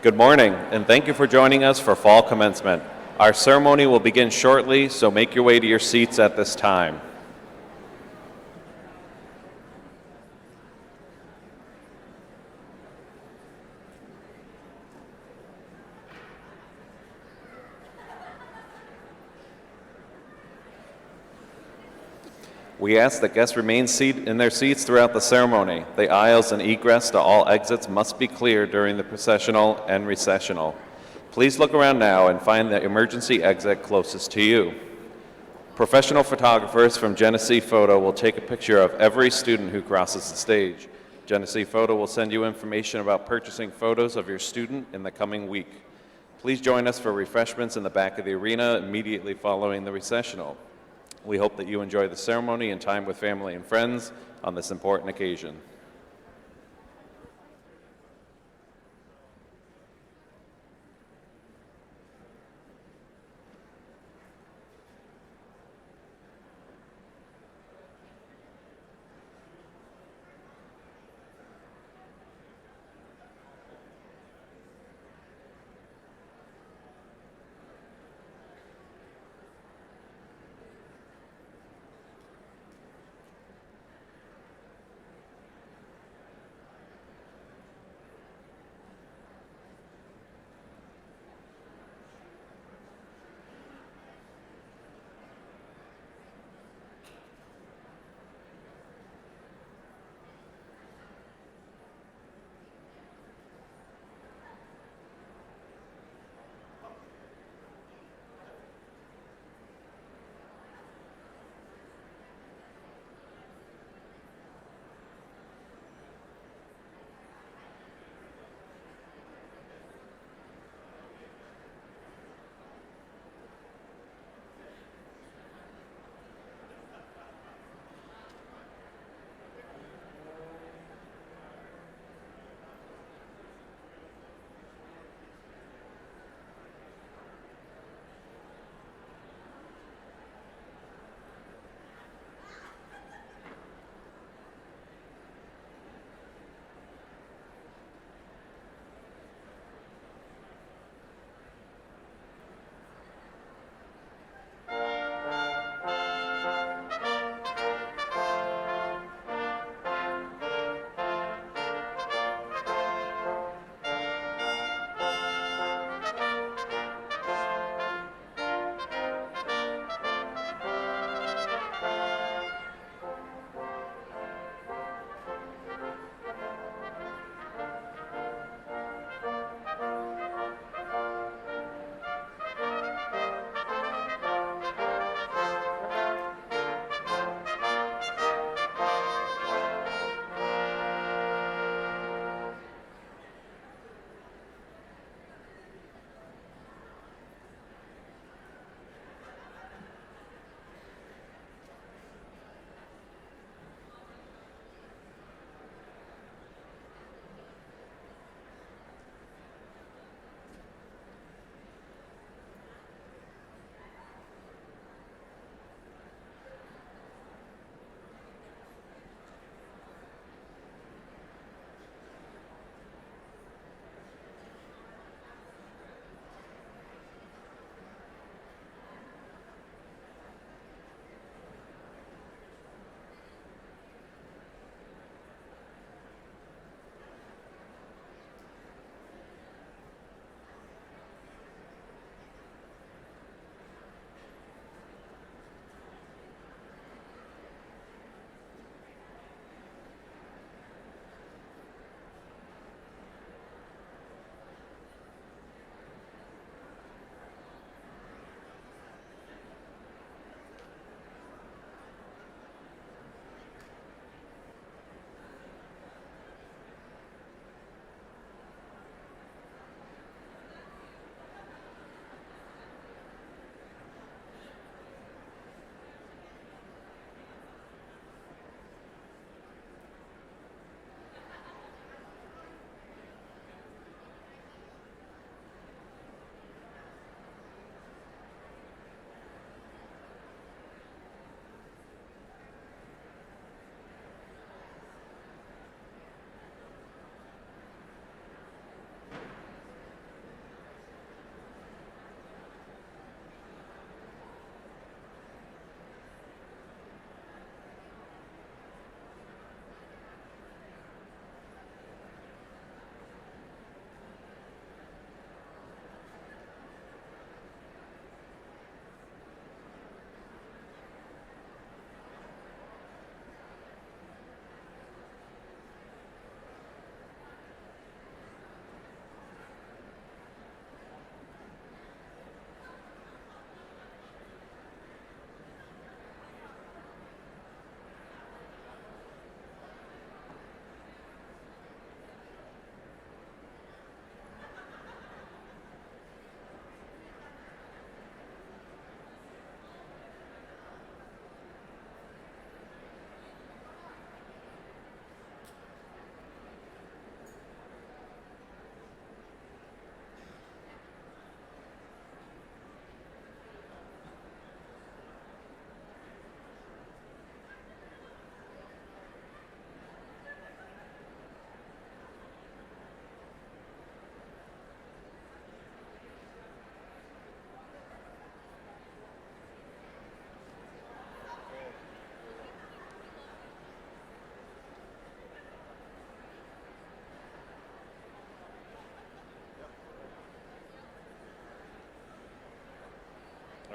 Good morning, and thank you for joining us for Fall Commencement. Our ceremony will begin shortly, so make your way to your seats at this time. We ask that guests remain in their seats throughout the ceremony. The aisles and egress to all exits must be clear during the processional and recessional. Please look around now and find the emergency exit closest to you. Professional photographers from Genesee Photo will take a picture of every student who crosses the stage. Genesee Photo will send you information about purchasing photos of your student in the coming week. Please join us for refreshments in the back of the arena immediately following the recessional. We hope that you enjoy the ceremony and time with family and friends on this important occasion.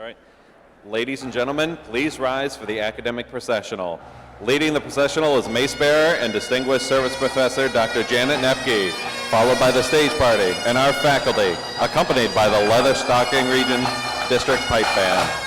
All right. Ladies and gentlemen, please rise for the academic processional. Leading the processional is Mace Bearer and Distinguished Service Professor Dr. Janet Nepke, followed by the stage party and our faculty, accompanied by the Leatherstocking Region District Pipe Band.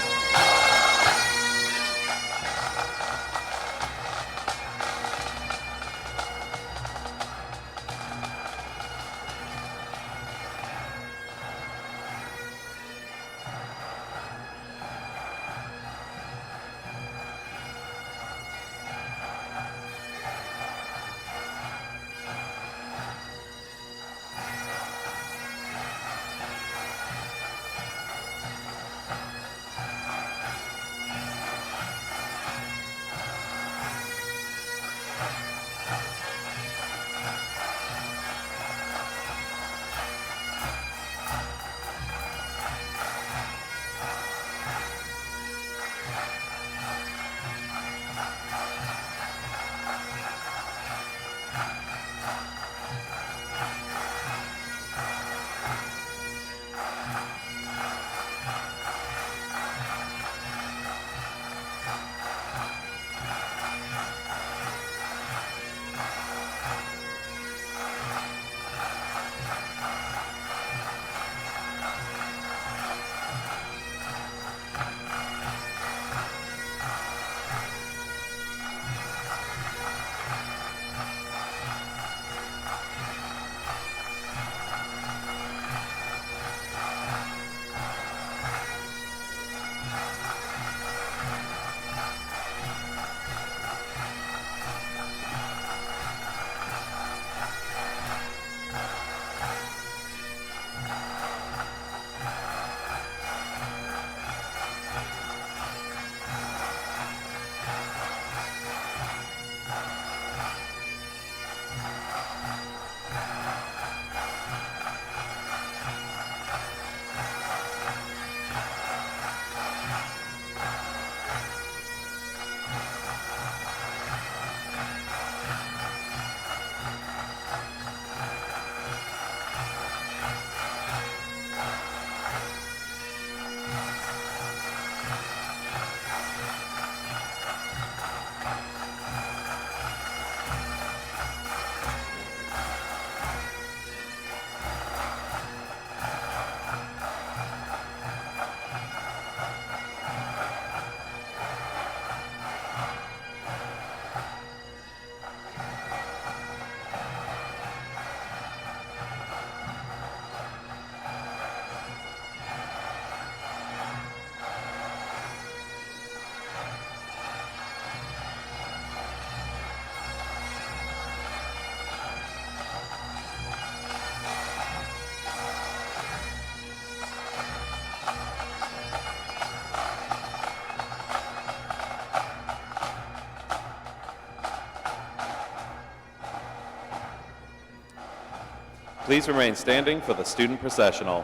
Please remain standing for the student processional.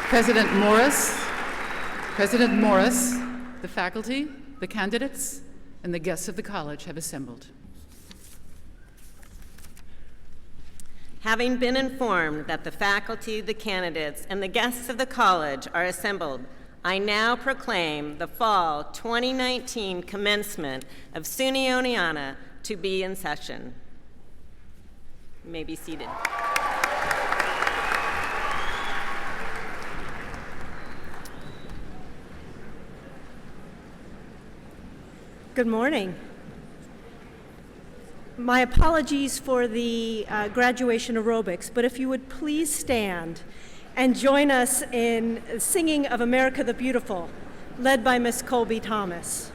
President Morris, the faculty, the candidates, and the guests of the college have assembled. Having been informed that the faculty, the candidates, and the guests of the college are assembled, I now proclaim the fall 2019 commencement of SUNY Oneonta to be in session. You may be seated. Good morning. My apologies for the graduation aerobics, but if you would please stand and join us in singing of America the Beautiful, led by Miss Colby Thomas.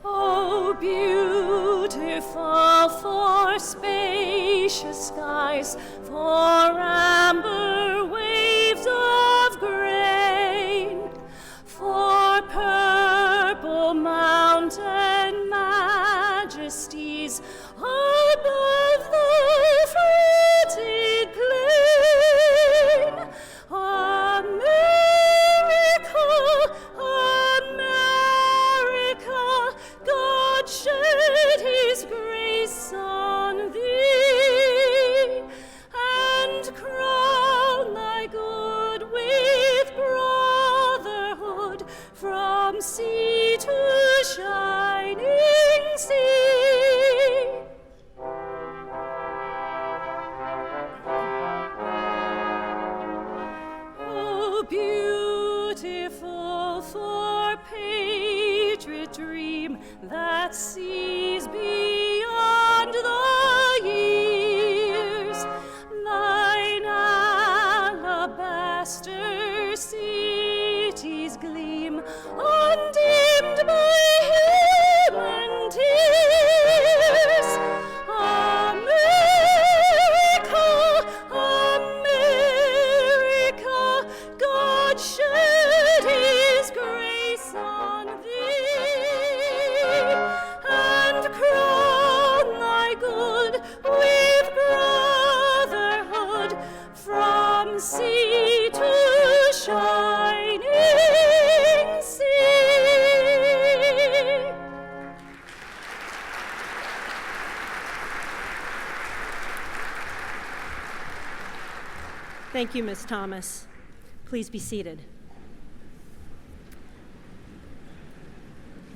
Oh, beautiful for spacious skies, for amber waves of grain, for purple mountain majesties above the fruited plain. America, America, God shed his grace on thee, and crown thy good with brotherhood from sea to shining sea. Oh, beautiful for patriot dream that sees beyond the years, thine alabaster cities gleam, undimmed by human tears. America, America, God shed his grace on thee, and crown thy good with brotherhood from sea to shining sea. Thank you, Ms. Thomas. Please be seated.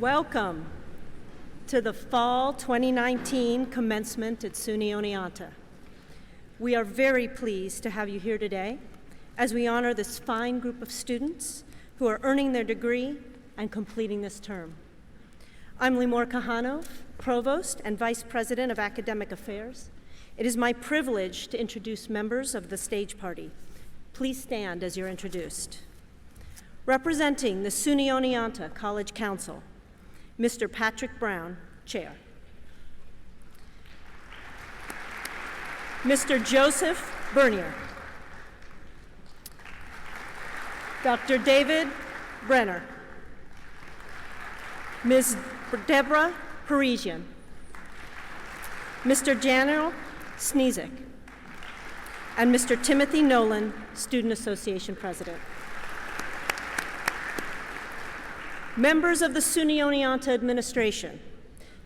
Welcome to the Fall 2019 Commencement at SUNY Oneonta. We are very pleased to have you here today as we honor this fine group of students who are earning their degree and completing this term. I'm Limor Kahanov, Provost and Vice President of Academic Affairs. It is my privilege to introduce members of the stage party. Please stand as you're introduced. Representing the SUNY Oneonta College Council, Mr. Patrick Brown, Chair. Mr. Joseph Bernier. Dr. David Brenner. Ms. Deborah Parisian. Mr. Daniel Sneezek. And Mr. Timothy Nolan, Student Association President. Members of the SUNY Oneonta administration,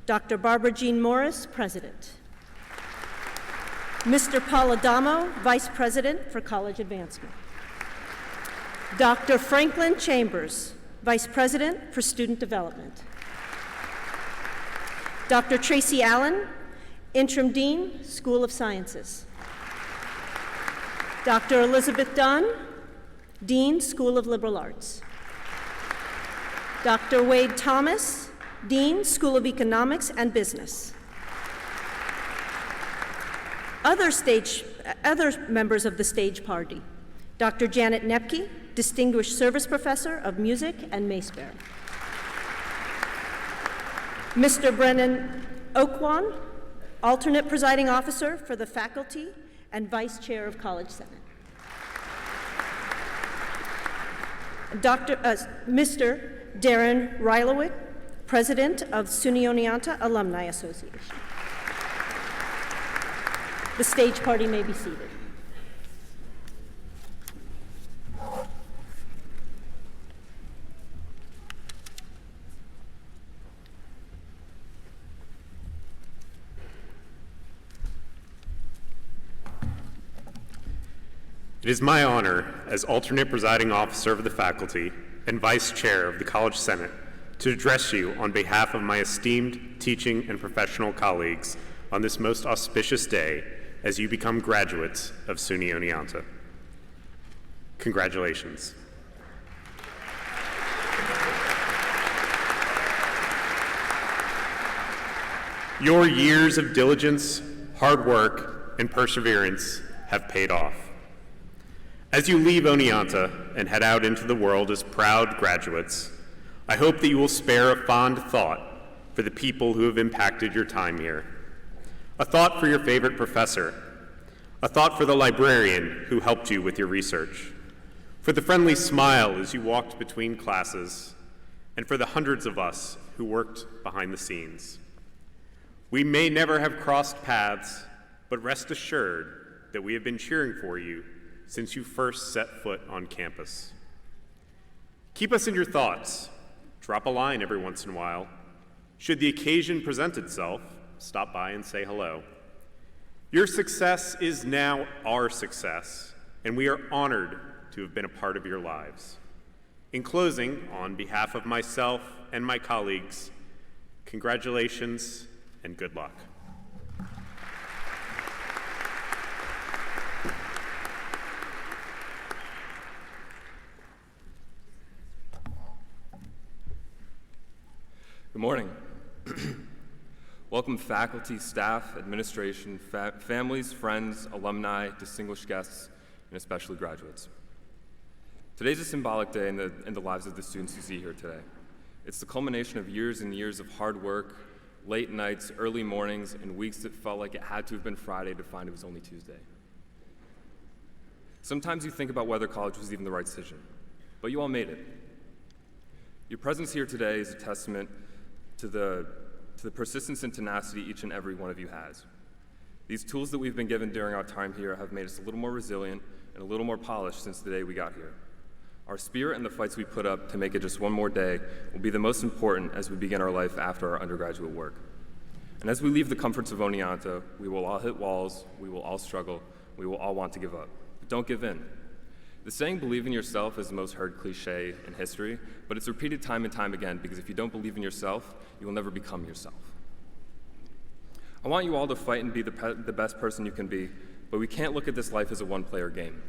Dr. Barbara Jean Morris, President. Mr. Paul Adamo, Vice President for College Advancement. Dr. Franklin Chambers, Vice President for Student Development. Dr. Tracy Allen, Interim Dean, School of Sciences. Dr. Elizabeth Dunn, Dean, School of Liberal Arts. Dr. Wade Thomas, Dean, School of Economics and Business. Other members of the stage party, Dr. Janet Nepke, Distinguished Service Professor of Music and Macebear. Mr. Brennan Okwan, Alternate Presiding Officer for the Faculty and Vice Chair of College Senate. Mr. Darren Rylowick, President of SUNY Oneonta Alumni Association. The stage party may be seated. It is my honor, as alternate presiding officer of the faculty and vice chair of the College Senate, to address you on behalf of my esteemed teaching and professional colleagues on this most auspicious day as you become graduates of SUNY Oneonta. Congratulations. Your years of diligence, hard work, and perseverance have paid off. As you leave Oneonta and head out into the world as proud graduates, I hope that you will spare a fond thought for the people who have impacted your time here. A thought for your favorite professor. A thought for the librarian who helped you with your research. For the friendly smile as you walked between classes. And for the hundreds of us who worked behind the scenes. We may never have crossed paths, but rest assured that we have been cheering for you since you first set foot on campus. Keep us in your thoughts. Drop a line every once in a while. Should the occasion present itself, stop by and say hello. Your success is now our success, and we are honored to have been a part of your lives. In closing, on behalf of myself and my colleagues, congratulations and good luck. Good morning. Welcome faculty, staff, administration, families, friends, alumni, distinguished guests, and especially graduates. Today's a symbolic day in the lives of the students you see here today. It's the culmination of years and years of hard work, late nights, early mornings, and weeks that felt like it had to have been Friday to find it was only Tuesday. Sometimes you think about whether college was even the right decision, but you all made it. Your presence here today is a testament to the persistence and tenacity each and every one of you has. These tools that we've been given during our time here have made us a little more resilient and a little more polished since the day we got here. Our spirit and the fights we put up to make it just one more day will be the most important as we begin our life after our undergraduate work. And as we leave the comforts of Oneonta, we will all hit walls, we will all struggle, we will all want to give up. But don't give in. The saying, believe in yourself, is the most heard cliche in history, but it's repeated time and time again because if you don't believe in yourself, you will never become yourself. I want you all to fight and be the best person you can be, but we can't look at this life as a one-player game.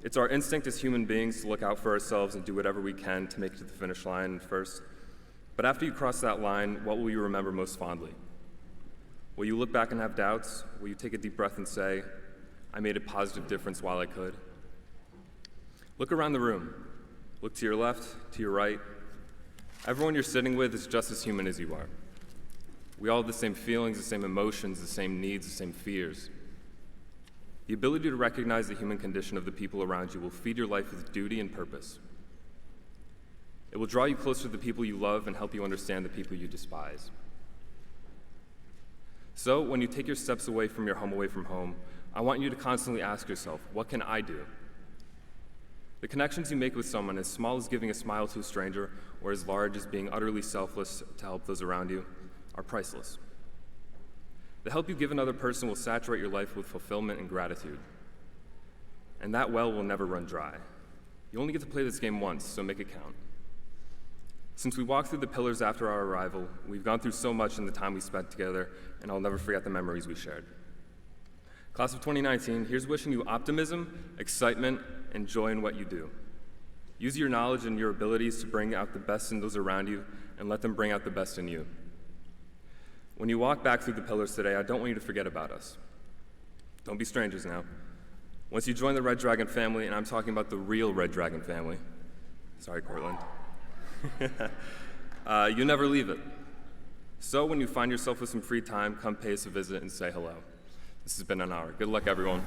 It's our instinct as human beings to look out for ourselves and do whatever we can to make it to the finish line first. But after you cross that line, what will you remember most fondly? Will you look back and have doubts? Will you take a deep breath and say, I made a positive difference while I could? Look around the room. Look to your left, to your right. Everyone you're sitting with is just as human as you are. We all have the same feelings, the same emotions, the same needs, the same fears. The ability to recognize the human condition of the people around you will feed your life with duty and purpose. It will draw you closer to the people you love and help you understand the people you despise. So, when you take your steps away from your home, away from home, I want you to constantly ask yourself, what can I do? The connections you make with someone, as small as giving a smile to a stranger or as large as being utterly selfless to help those around you, are priceless. The help you give another person will saturate your life with fulfillment and gratitude. And that well will never run dry. You only get to play this game once, so make it count. Since we walked through the pillars after our arrival, we've gone through so much in the time we spent together, and I'll never forget the memories we shared. Class of 2019, here's wishing you optimism, excitement, and joy in what you do. Use your knowledge and your abilities to bring out the best in those around you and let them bring out the best in you. When you walk back through the pillars today, I don't want you to forget about us. Don't be strangers now. Once you join the Red Dragon family, and I'm talking about the real Red Dragon family, sorry, Cortland, you never leave it. So when you find yourself with some free time, come pay us a visit and say hello. This has been an hour. Good luck, everyone.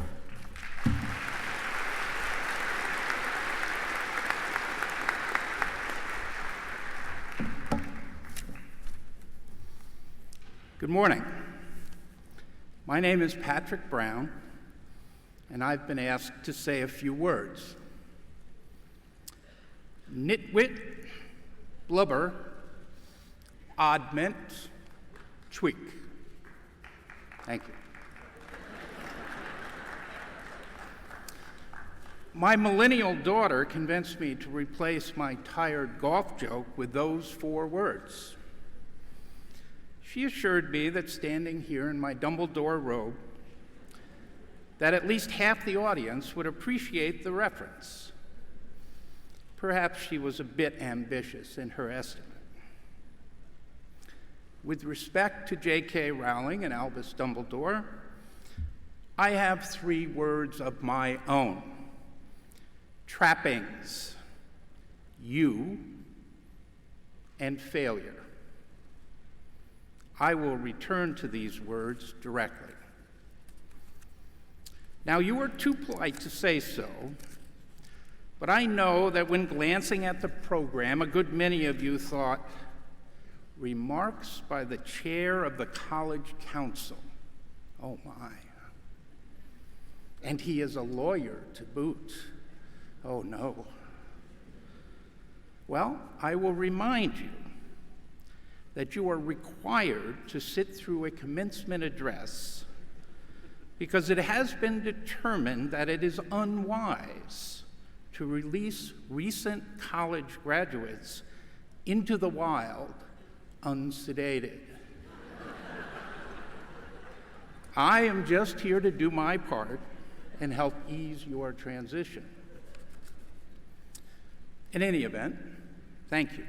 Good morning. My name is Patrick Brown, and I've been asked to say a few words. Nitwit, blubber, oddment, tweak. Thank you. My millennial daughter convinced me to replace my tired golf joke with those 4 words. She assured me that standing here in my Dumbledore robe, that at least half the audience would appreciate the reference. Perhaps she was a bit ambitious in her estimate. With respect to J.K. Rowling and Albus Dumbledore, I have 3 words of my own. Trappings, you, and failure. I will return to these words directly. Now, you were too polite to say so, but I know that when glancing at the program, a good many of you thought, remarks by the chair of the college council. Oh my. And he is a lawyer to boot. Oh no. Well, I will remind you that you are required to sit through a commencement address because it has been determined that it is unwise to release recent college graduates into the wild unsedated. I am just here to do my part and help ease your transition. In any event, thank you,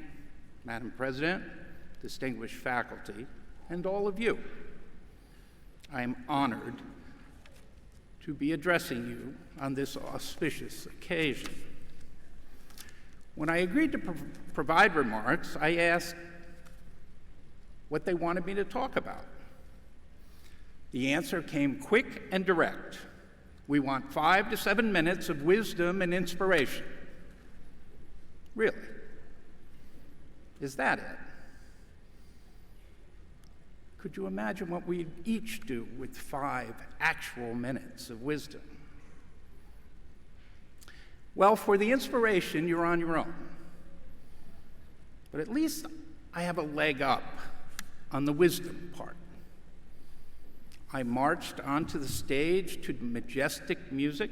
Madam President, distinguished faculty, and all of you. I am honored to be addressing you on this auspicious occasion. When I agreed to provide remarks, I asked what they wanted me to talk about. The answer came quick and direct. We want 5 to 7 minutes of wisdom and inspiration. Really? Is that it? Could you imagine what we'd each do with 5 actual minutes of wisdom? Well, for the inspiration, you're on your own. But at least I have a leg up on the wisdom part. I marched onto the stage to majestic music.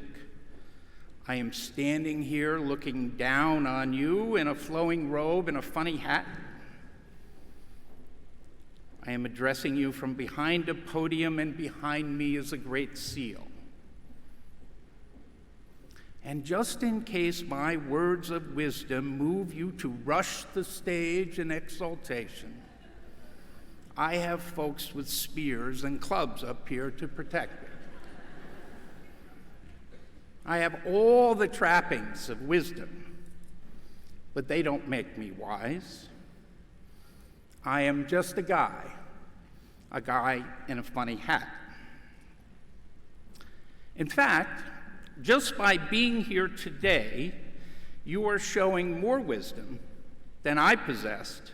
I am standing here looking down on you in a flowing robe and a funny hat. I am addressing you from behind a podium, and behind me is a great seal. And just in case my words of wisdom move you to rush the stage in exultation, I have folks with spears and clubs up here to protect me. I have all the trappings of wisdom, but they don't make me wise. I am just a guy in a funny hat. In fact, just by being here today, you are showing more wisdom than I possessed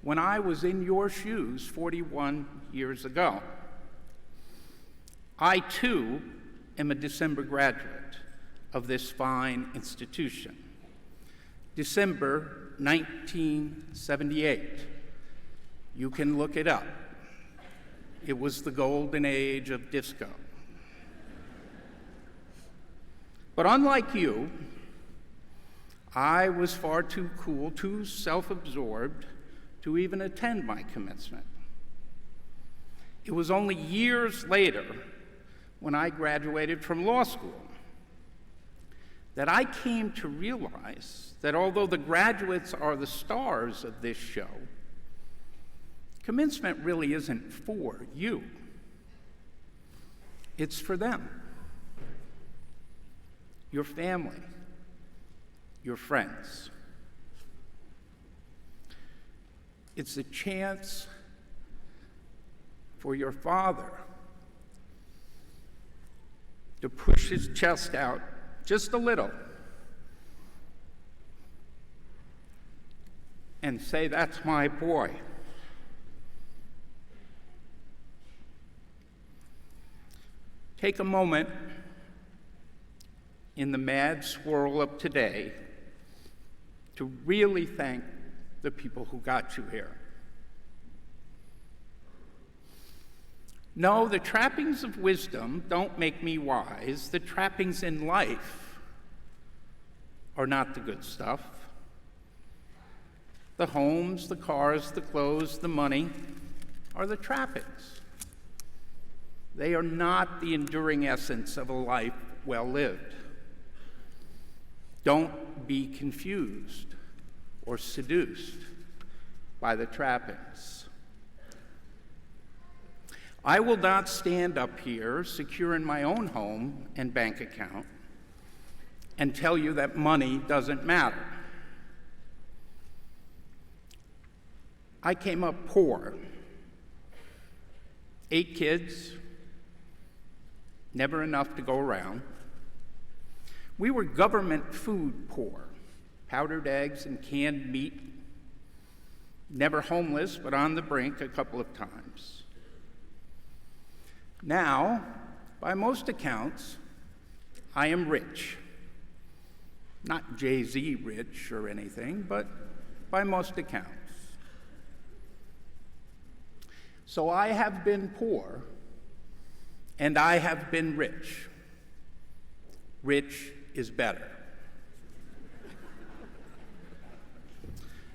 when I was in your shoes 41 years ago. I, too, am a December graduate of this fine institution. December 1978. You can look it up. It was the golden age of disco. But unlike you, I was far too cool, too self-absorbed to even attend my commencement. It was only years later, when I graduated from law school, that I came to realize that although the graduates are the stars of this show, commencement really isn't for you. It's for them, your family, your friends. It's a chance for your father to push his chest out just a little and say, "That's my boy." take a moment in the mad swirl of today to really thank the people who got you here. No, the trappings of wisdom don't make me wise. The trappings in life are not the good stuff. The homes, the cars, the clothes, the money are the trappings. They are not the enduring essence of a life well lived. Don't be confused or seduced by the trappings. I will not stand up here, secure in my own home and bank account, and tell you that money doesn't matter. I came up poor. 8 kids, never enough to go around. We were government food poor, powdered eggs and canned meat. Never homeless, but on the brink a couple of times. Now, by most accounts, I am rich. Not Jay-Z rich or anything, but by most accounts. So I have been poor, and I have been rich. Rich is better.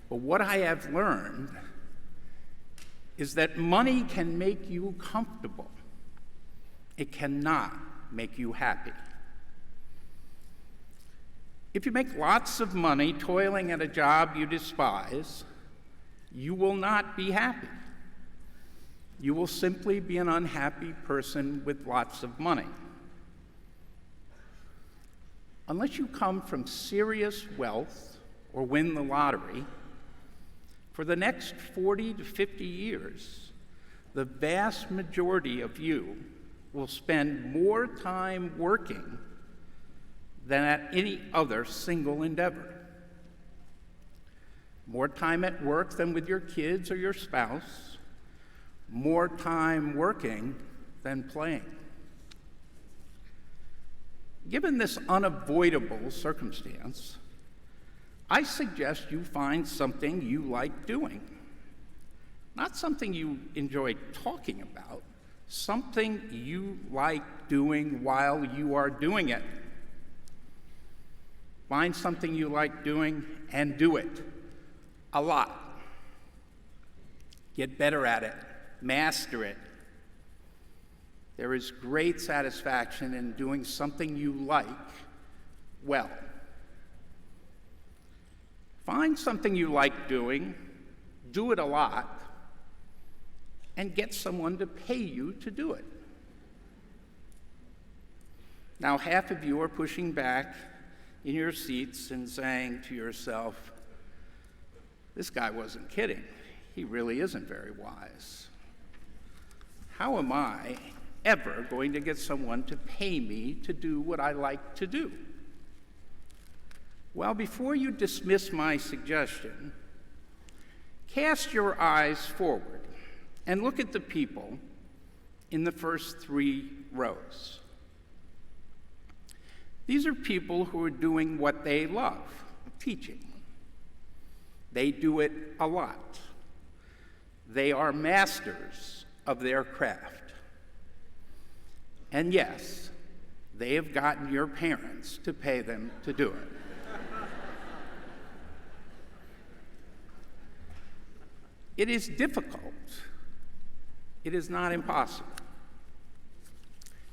But what I have learned is that money can make you comfortable. It cannot make you happy. If you make lots of money toiling at a job you despise, you will not be happy. You will simply be an unhappy person with lots of money. Unless you come from serious wealth or win the lottery, for the next 40 to 50 years, the vast majority of you will spend more time working than at any other single endeavor. More time at work than with your kids or your spouse, more time working than playing. Given this unavoidable circumstance, I suggest you find something you like doing. Not something you enjoy talking about, something you like doing while you are doing it. Find something you like doing and do it a lot. Get better at it. Master it. There is great satisfaction in doing something you like well. Find something you like doing, do it a lot, and get someone to pay you to do it. Now, half of you are pushing back in your seats and saying to yourself, this guy wasn't kidding. He really isn't very wise. How am I ever going to get someone to pay me to do what I like to do? Well, before you dismiss my suggestion, cast your eyes forward and look at the people in the first 3 rows. These are people who are doing what they love, teaching. They do it a lot. They are masters of their craft. And yes, they have gotten your parents to pay them to do it. It is difficult. It is not impossible.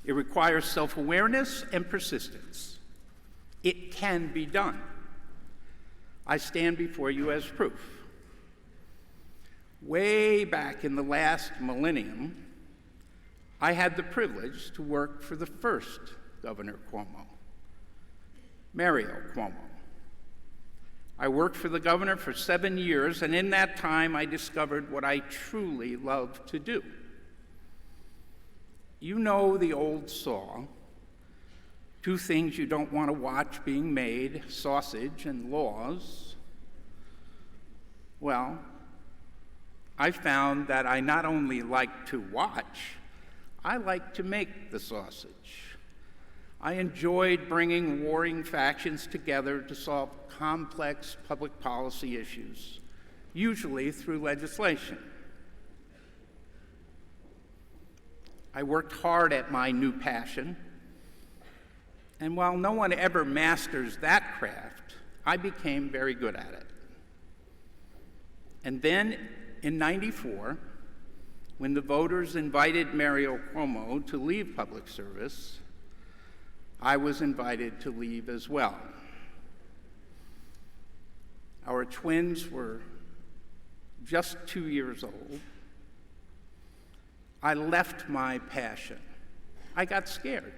It requires self-awareness and persistence. It can be done. I stand before you as proof. Way back in the last millennium, I had the privilege to work for the first Governor Cuomo, Mario Cuomo. I worked for the governor for 7 years, and in that time I discovered what I truly love to do. You know the old saw, 2 things you don't want to watch being made, sausage and laws. Well, I found that I not only like to watch, I like to make the sausage. I enjoyed bringing warring factions together to solve complex public policy issues, usually through legislation. I worked hard at my new passion, and while no one ever masters that craft, I became very good at it. And then in '94, when the voters invited Mario Cuomo to leave public service, I was invited to leave as well. Our twins were just 2 years old. I left my passion. I got scared.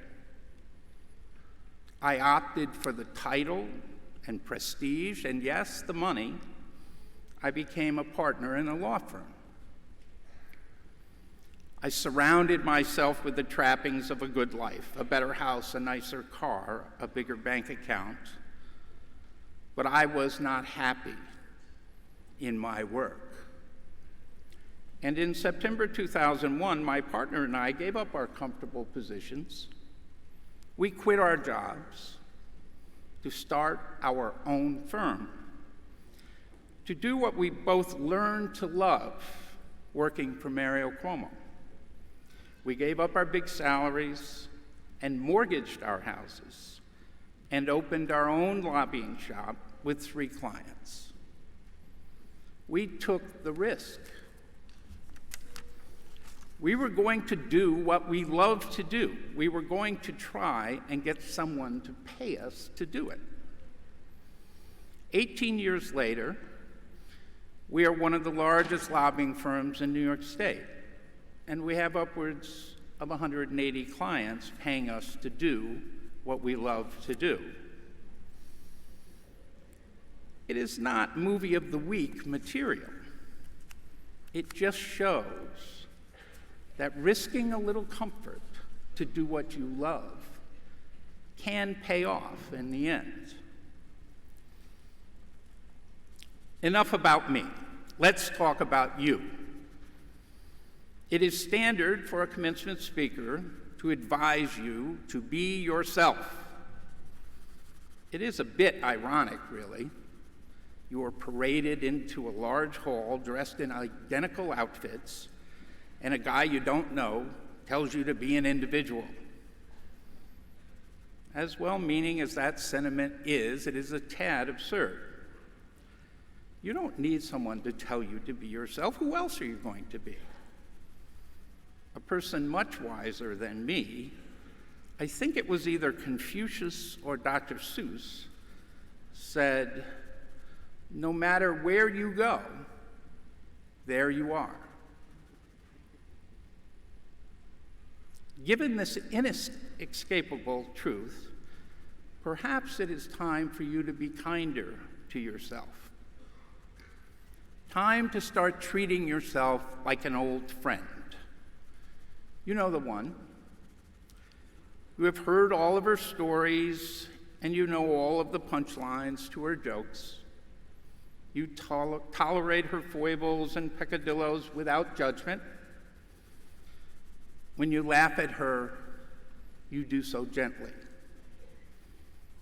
I opted for the title and prestige, and yes, the money. I became a partner in a law firm. I surrounded myself with the trappings of a good life, a better house, a nicer car, a bigger bank account. But I was not happy in my work. And in September 2001, my partner and I gave up our comfortable positions. We quit our jobs to start our own firm, to do what we both learned to love, working for Mario Cuomo. We gave up our big salaries and mortgaged our houses and opened our own lobbying shop with 3 clients. We took the risk. We were going to do what we love to do. We were going to try and get someone to pay us to do it. 18 years later, we are one of the largest lobbying firms in New York State, and we have upwards of 180 clients paying us to do what we love to do. It is not movie of the week material. It just shows that risking a little comfort to do what you love can pay off in the end. Enough about me. Let's talk about you. It is standard for a commencement speaker to advise you to be yourself. It is a bit ironic, really. You are paraded into a large hall dressed in identical outfits, and a guy you don't know tells you to be an individual. As well-meaning as that sentiment is, it is a tad absurd. You don't need someone to tell you to be yourself. Who else are you going to be? A person much wiser than me, I think it was either Confucius or Dr. Seuss, said, "No matter where you go, there you are." Given this inescapable truth, perhaps it is time for you to be kinder to yourself. Time to start treating yourself like an old friend. You know the one. You have heard all of her stories, and you know all of the punchlines to her jokes. You tolerate her foibles and peccadillos without judgment. When you laugh at her, you do so gently.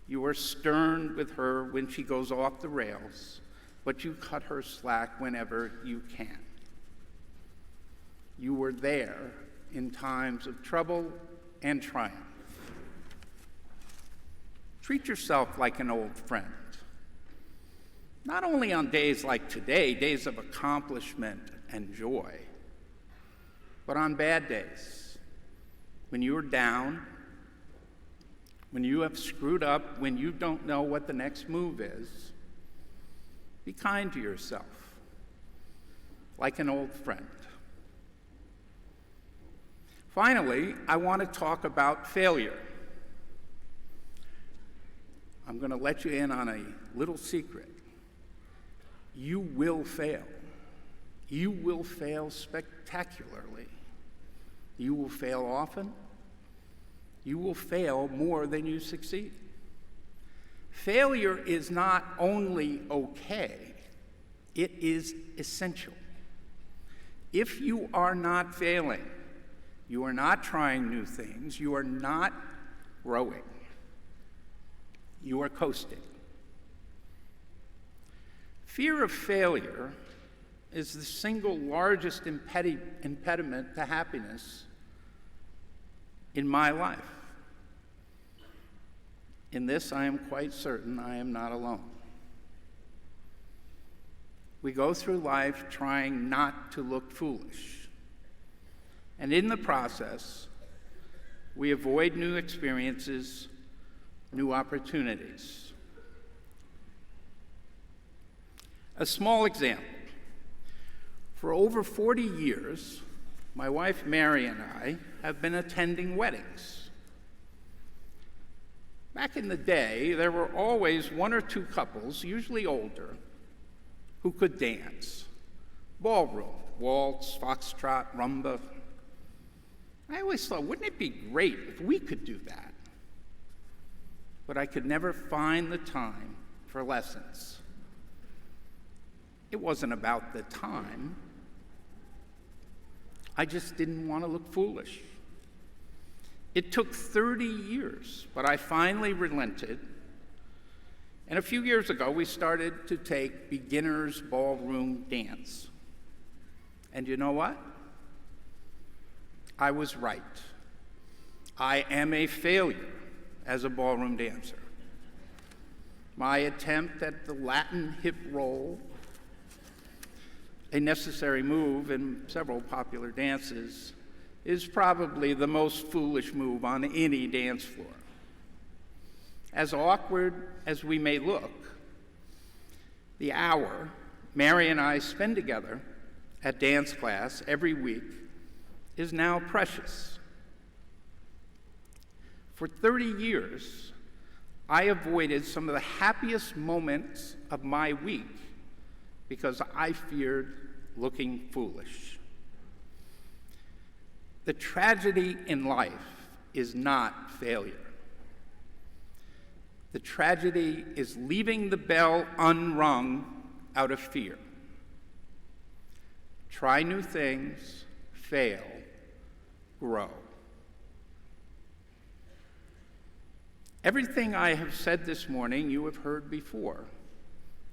You are stern with her when she goes off the rails, but you cut her slack whenever you can. You were there in times of trouble and triumph. Treat yourself like an old friend. Not only on days like today, days of accomplishment and joy, but on bad days, when you are down, when you have screwed up, when you don't know what the next move is. Be kind to yourself, like an old friend. Finally, I want to talk about failure. I'm going to let you in on a little secret. You will fail. You will fail spectacularly. You will fail often. You will fail more than you succeed. Failure is not only okay, it is essential. If you are not failing, You are not trying new things. You are not growing. You are coasting. Fear of failure is the single largest impediment to happiness in my life. In this, I am quite certain I am not alone. We go through life trying not to look foolish. And in the process, we avoid new experiences, new opportunities. A small example. For over 40 years, my wife Mary and I have been attending weddings. Back in the day, there were always one or two couples, usually older, who could dance. Ballroom, waltz, foxtrot, rumba. I always thought, wouldn't it be great if we could do that? But I could never find the time for lessons. It wasn't about the time. I just didn't want to look foolish. It took 30 years, but I finally relented. And a few years ago, we started to take beginner's ballroom dance. And you know what? I was right. I am a failure as a ballroom dancer. My attempt at the Latin hip roll, a necessary move in several popular dances, is probably the most foolish move on any dance floor. As awkward as we may look, the hour Mary and I spend together at dance class every week is now precious. For 30 years, I avoided some of the happiest moments of my week because I feared looking foolish. The tragedy in life is not failure. The tragedy is leaving the bell unrung out of fear. Try new things, fail, grow. Everything I have said this morning you have heard before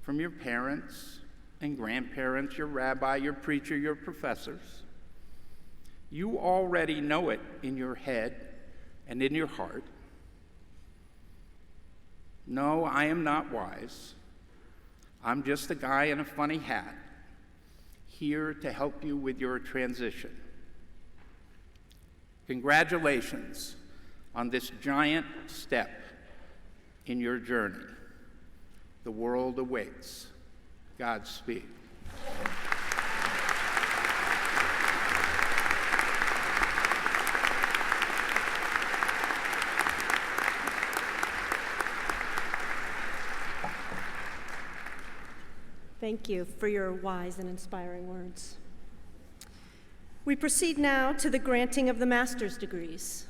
from your parents and grandparents, your rabbi, your preacher, your professors. You already know it in your head and in your heart. No, I am not wise. I'm just a guy in a funny hat, here to help you with your transition. Congratulations on this giant step in your journey. The world awaits. Godspeed. Thank you for your wise and inspiring words. We proceed now to the granting of the master's degrees.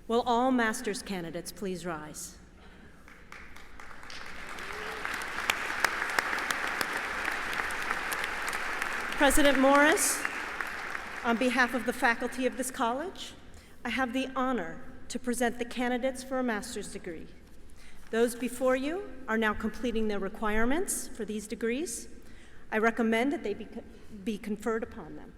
Will all master's candidates please rise? President Morris, on behalf of the faculty of this college, I have the honor to present the candidates for a master's degree. Those before you are now completing their requirements for these degrees. I recommend that they be conferred upon them.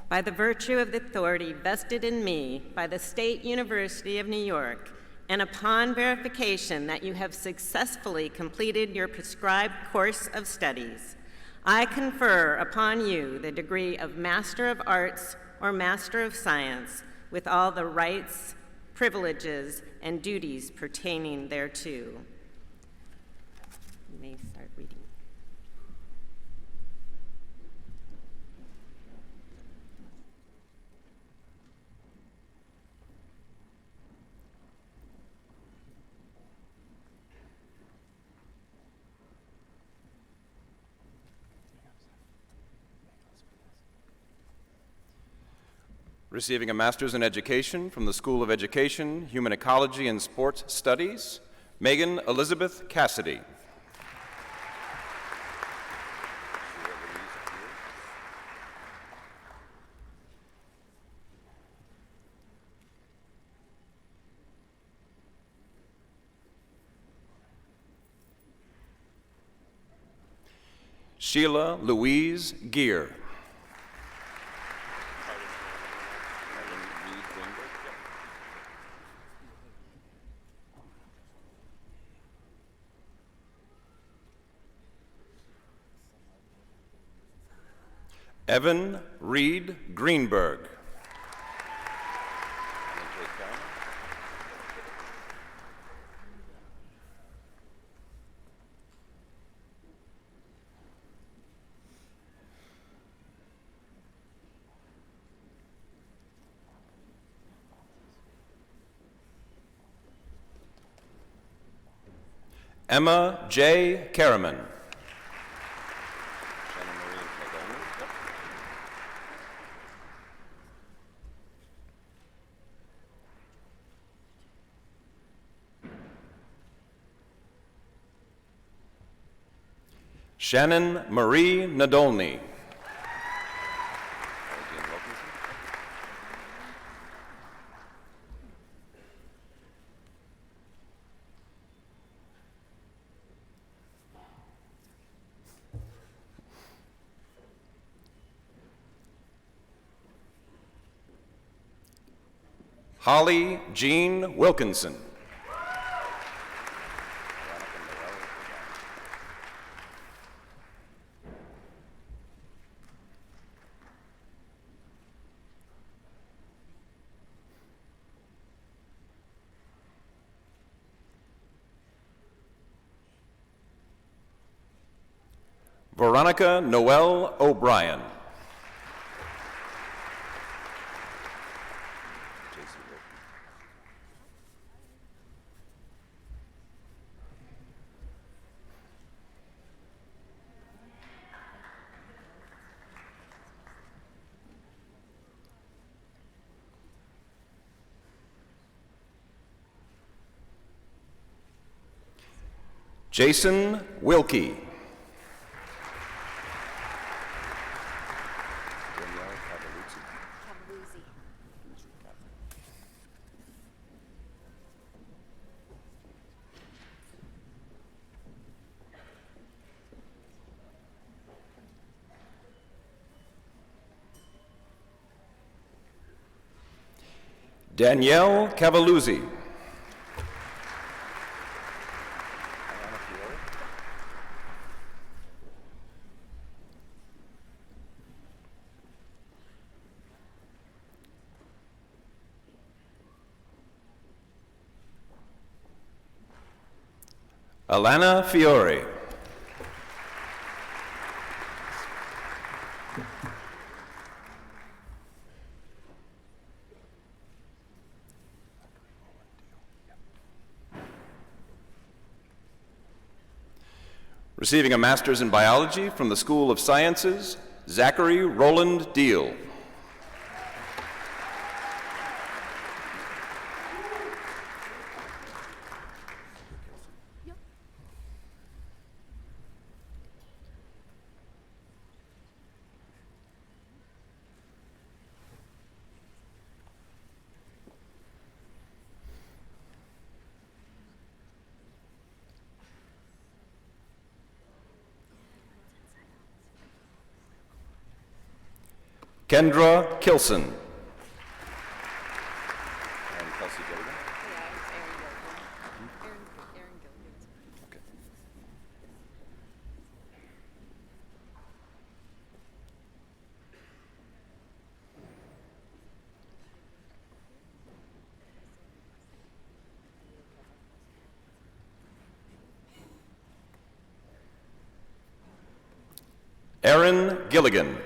By the virtue of the authority vested in me by the State University of New York, and upon verification that you have successfully completed your prescribed course of studies, I confer upon you the degree of Master of Arts or Master of Science with all the rights, privileges, and duties pertaining thereto. You may start reading. Receiving a master's in education from the School of Education, Human Ecology, and Sports Studies, Megan Elizabeth Cassidy. Sheila Louise Gear. Evan Reed Greenberg. Emma J. Karaman. Shannon Marie Nadolny. Holly Jean Wilkinson. Veronica Noel O'Brien. Jason Wilkie. Danielle Cavaluzzi. Alana Fiore. Receiving a master's in biology from the School of Sciences, Zachary Roland Deal. Kendra Kilson. Aaron Gilligan.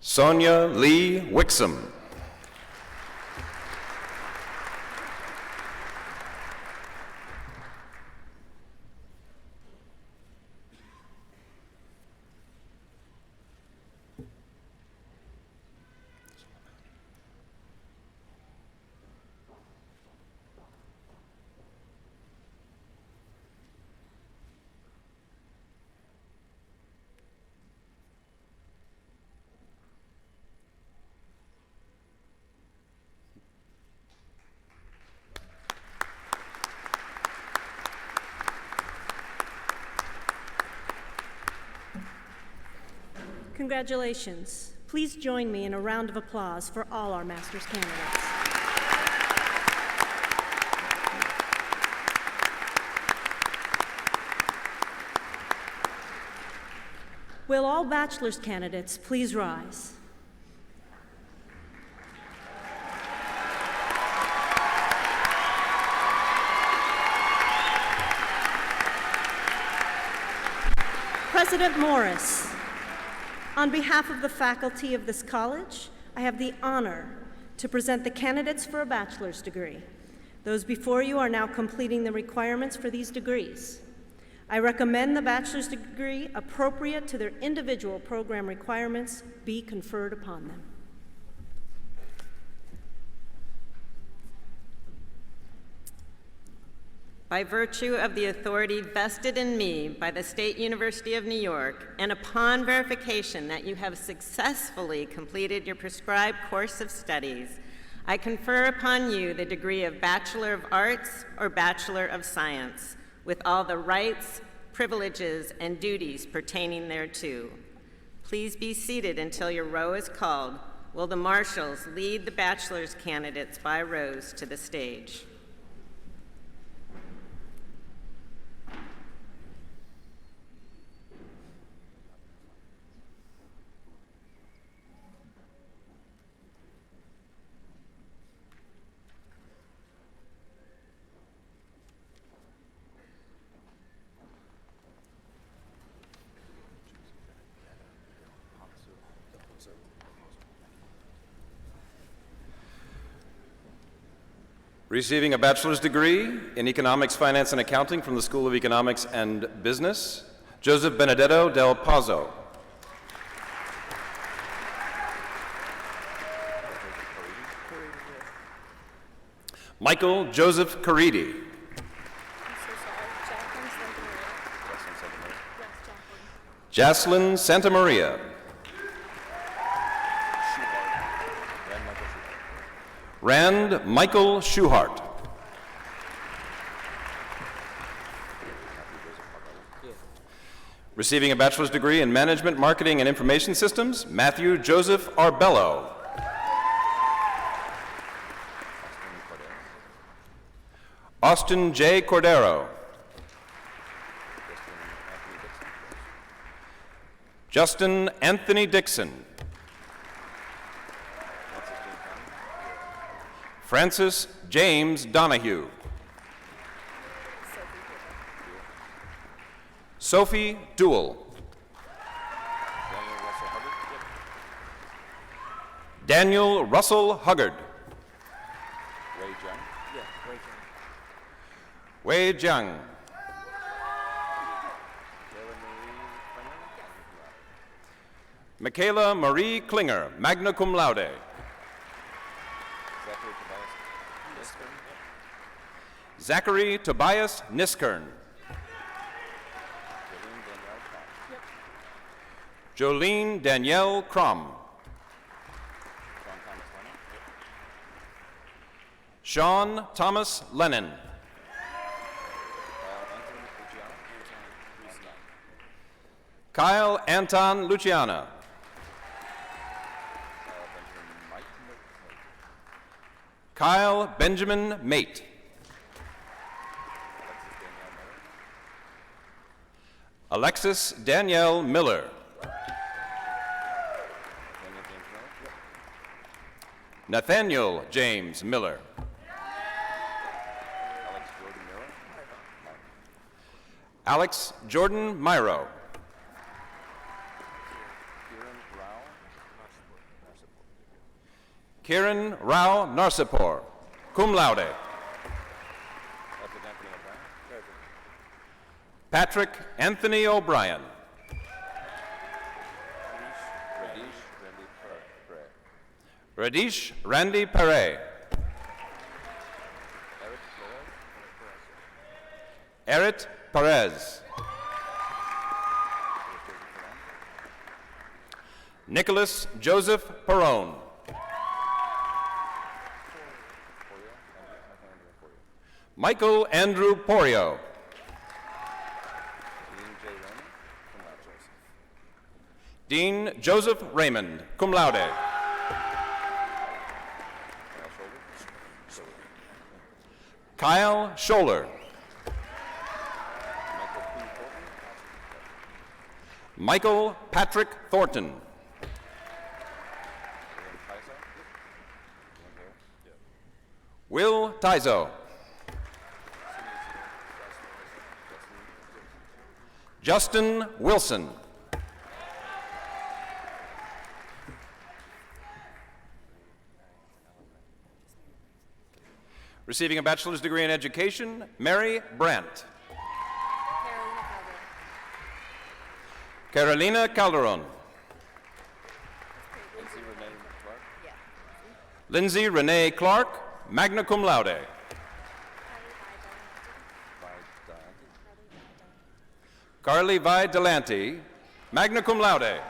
Sonia Lee Wixom. Congratulations. Please join me in a round of applause for all our master's candidates. Will all bachelor's candidates please rise? President Morris, on behalf of the faculty of this college, I have the honor to present the candidates for a bachelor's degree. Those before you are now completing the requirements for these degrees. I recommend the bachelor's degree appropriate to their individual program requirements be conferred upon them. By virtue of the authority vested in me by the State University of New York, and upon verification that you have successfully completed your prescribed course of studies, I confer upon you the degree of Bachelor of Arts or Bachelor of Science, with all the rights, privileges, and duties pertaining thereto. Please be seated until your row is called. Will the marshals lead the bachelor's candidates by rows to the stage? Receiving a bachelor's degree in economics, finance, and accounting from the School of Economics and Business, Joseph Benedetto del Pazzo. Michael Joseph Caridi. Jaslyn Santa Maria. Rand Michael Schuhart. Receiving a bachelor's degree in management, marketing, and information systems, Matthew Joseph Arbello. Austin J. Cordero. Justin Anthony Dixon. Francis James Donahue. Sophie Duell. Daniel Russell Huggard. Wei Jiang. Michaela Marie Klinger, magna cum laude. Zachary Tobias Niskern. Jolene Danielle Crum. Sean Thomas Lennon. Kyle Anton Luciana. Kyle Benjamin Mate. Alexis Danielle Miller. Nathaniel James Miller. Alex Jordan Myro. Kiran Rao Narsipur, cum laude. Patrick Anthony O'Brien. Radish Randy Pere. Erit Perez. Nicholas Joseph Perone. Michael Andrew Porio. Dean Joseph Raymond, cum laude. Kyle Scholler. Michael Patrick Thornton. Will Tizo. Justin Wilson. Receiving a bachelor's degree in education, Mary Brandt. Carolina Calderon. Lindsay Renee Clark, magna cum laude. Carly Vi Delanty, magna cum laude.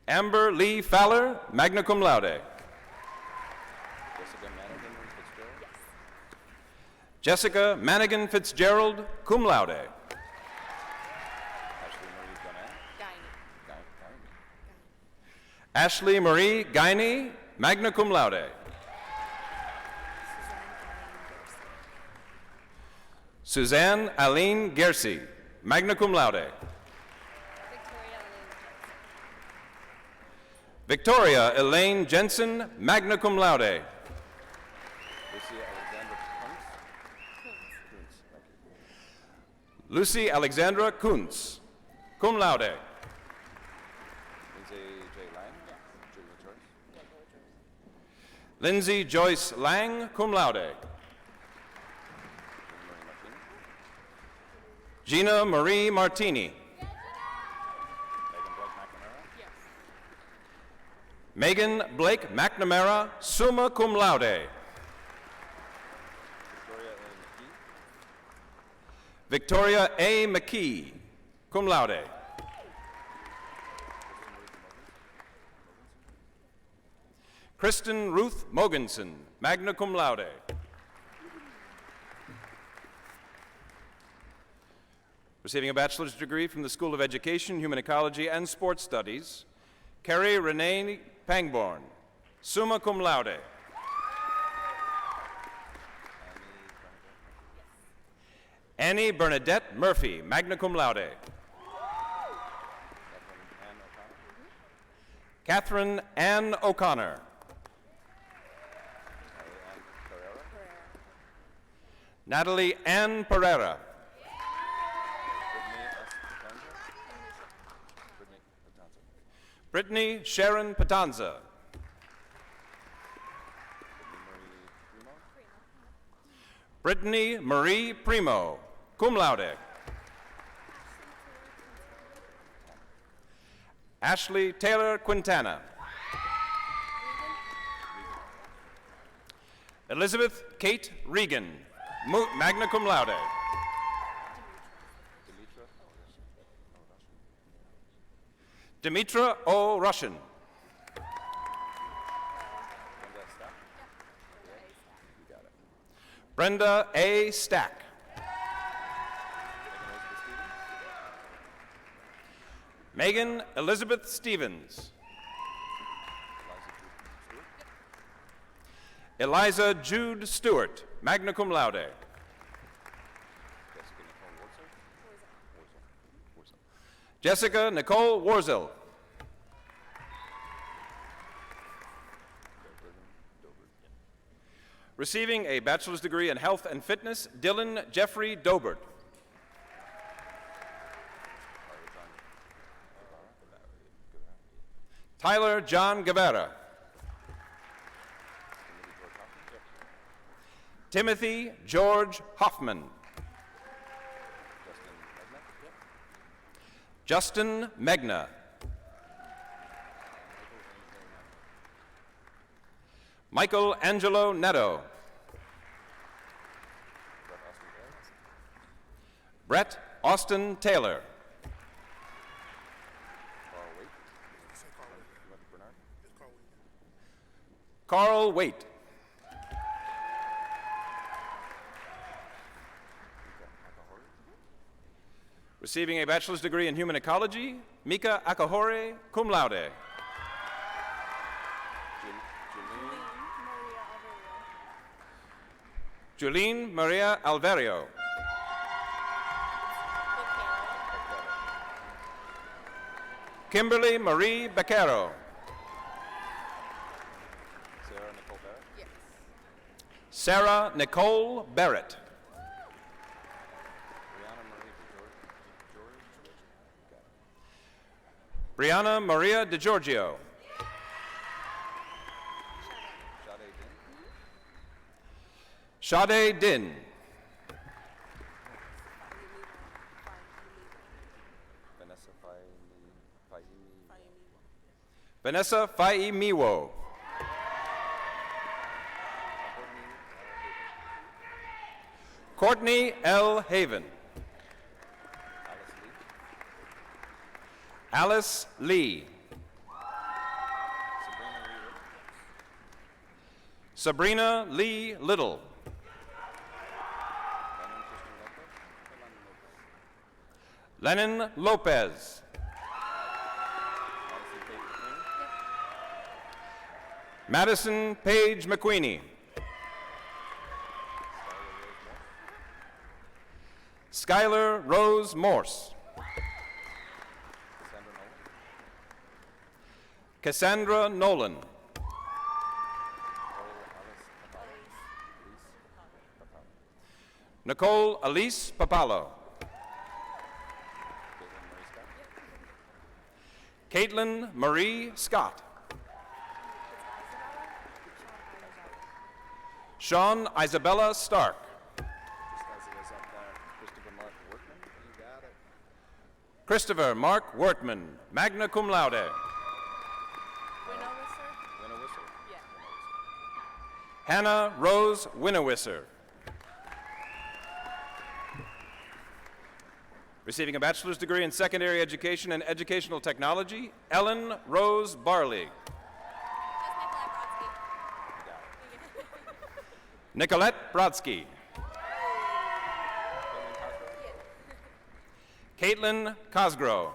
Amber Lee Fowler, magna cum laude. Jessica Manigan Fitzgerald, cum laude. Ashley Marie Guiney, magna cum laude. Suzanne Aline Gersey, magna cum laude. Victoria Elaine Jensen, magna cum laude. Lucy Alexandra Kuntz, cum laude. Lindsay Joyce Lang, cum laude. Gina Marie Martini. Megan Blake McNamara, summa cum laude. Victoria A. McKee, cum laude. Kristen Ruth Mogensen, magna cum laude. Receiving a bachelor's degree from the School of Education, Human Ecology, and Sports Studies, Carrie Renee Pangborn, summa cum laude. Annie Bernadette Murphy, magna cum laude. Catherine Ann O'Connor. Natalie Ann Pereira. Brittany Sharon Patanza. Brittany Marie Primo, cum laude. Ashley Taylor Quintana. Elizabeth Kate Regan, magna cum laude. Demetra O. Russian. Brenda A. Stack. Megan Elizabeth Stevens. Eliza Jude Stewart, magna cum laude. Jessica Nicole Warzel. Receiving a bachelor's degree in health and fitness, Dylan Jeffrey Dobert. Tyler John Guevara. Timothy George Hoffman. Justin Megna. Michael Angelo Netto. Brett Austin Taylor. Carl Waite. Receiving a bachelor's degree in human ecology, Mika Akahore, cum laude. Julene Maria Alverio. Kimberly Marie Beccaro. Sarah Nicole Barrett. Brianna Maria DeGiorgio. Sade Din. Vanessa Faimiwo. Courtney L. Haven. Alice Lee. Sabrina Lee Little. Lennon Lopez. Madison Page McQueenie. Skylar Rose Morse. Cassandra Nolan. Nicole Elise Papalo. Caitlin Marie Scott. Sean Isabella Stark. Christopher Mark Wortman, magna cum laude. Hannah Rose Winnowisser. Receiving a bachelor's degree in secondary education and educational technology, Ellen Rose Barley. Nicolette Brodsky. Caitlin Cosgrove.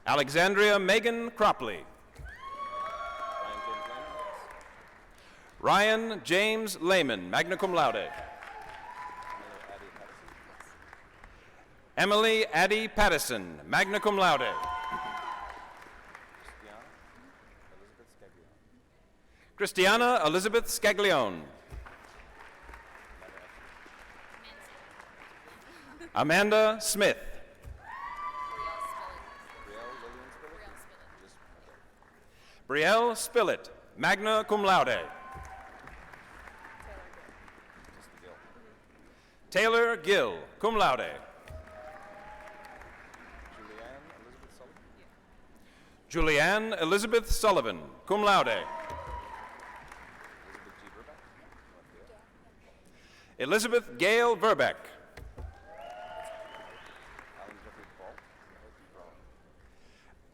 Alexandria Megan Cropley. Ryan James Lehman, magna cum laude. Emily Addie Pattison, magna cum laude. Christiana Elizabeth Scaglione. Amanda Smith. Brielle Spillett, magna cum laude. Taylor Gill, cum laude. Julianne Elizabeth Sullivan, cum laude. Elizabeth Gail Verbeck.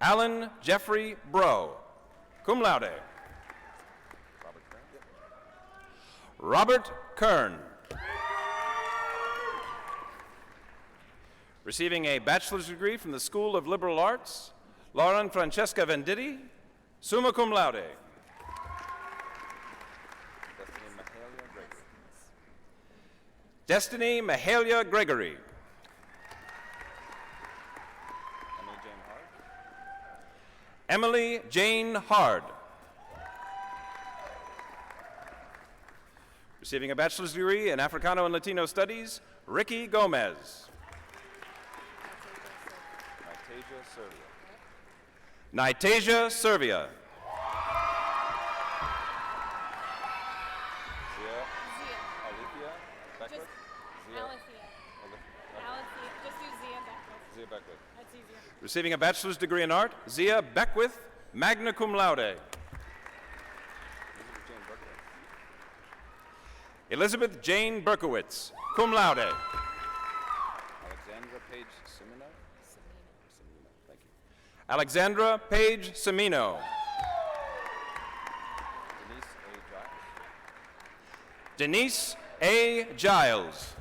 Alan Jeffrey Bro, cum laude. Robert Kern. Receiving a bachelor's degree from the School of Liberal Arts, Lauren Francesca Venditti, summa cum laude. Destiny Mahalia Gregory. Emily Jane Hard. Receiving a bachelor's degree in Africano and Latino Studies, Ricky Gomez. Nitasia Servia. Receiving a bachelor's degree in art, Zia Beckwith, magna cum laude. Elizabeth Jane Berkowitz, cum laude. Alexandra Page Semino. Thank you. Alexandra Page Semino. Denise A. Giles.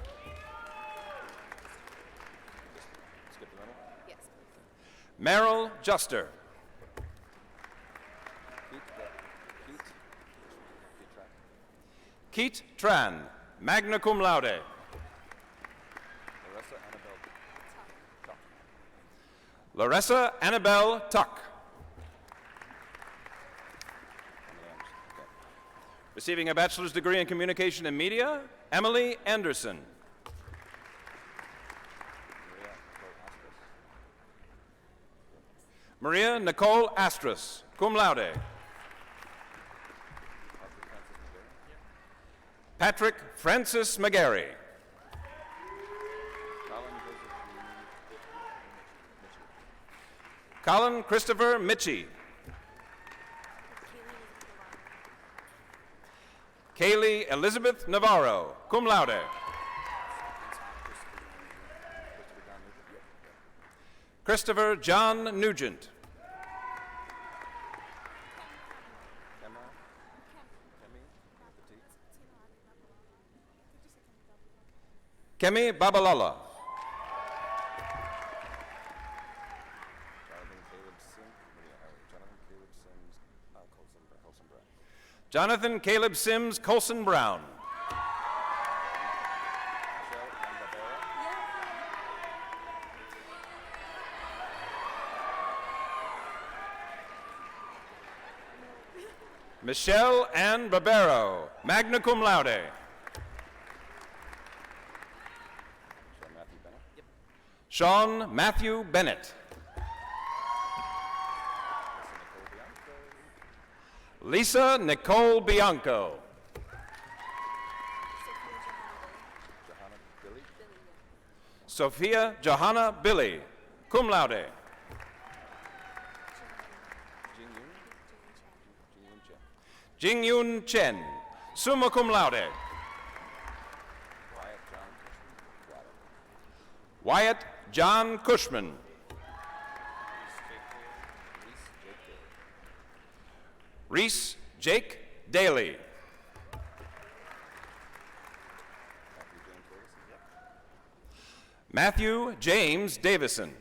Meryl Juster. Keat Tran, magna cum laude. Larissa Annabelle Tuck. Receiving a bachelor's degree in communication and media, Emily Anderson. Maria Nicole Astras, cum laude. Patrick Francis McGarry. Colin Christopher Mitchie. Kaylee Elizabeth Navarro, cum laude. Christopher John Nugent. Kemi Babalala. Jonathan Caleb Sims Colson Brown. Michelle Ann Barbero, magna cum laude. Sean Matthew Bennett. Lisa Nicole Bianco. Sophia Johanna Billy, cum laude. Jingyun Chen, summa cum laude. Wyatt John Cushman. Reese Jake Daly. Matthew James Davison.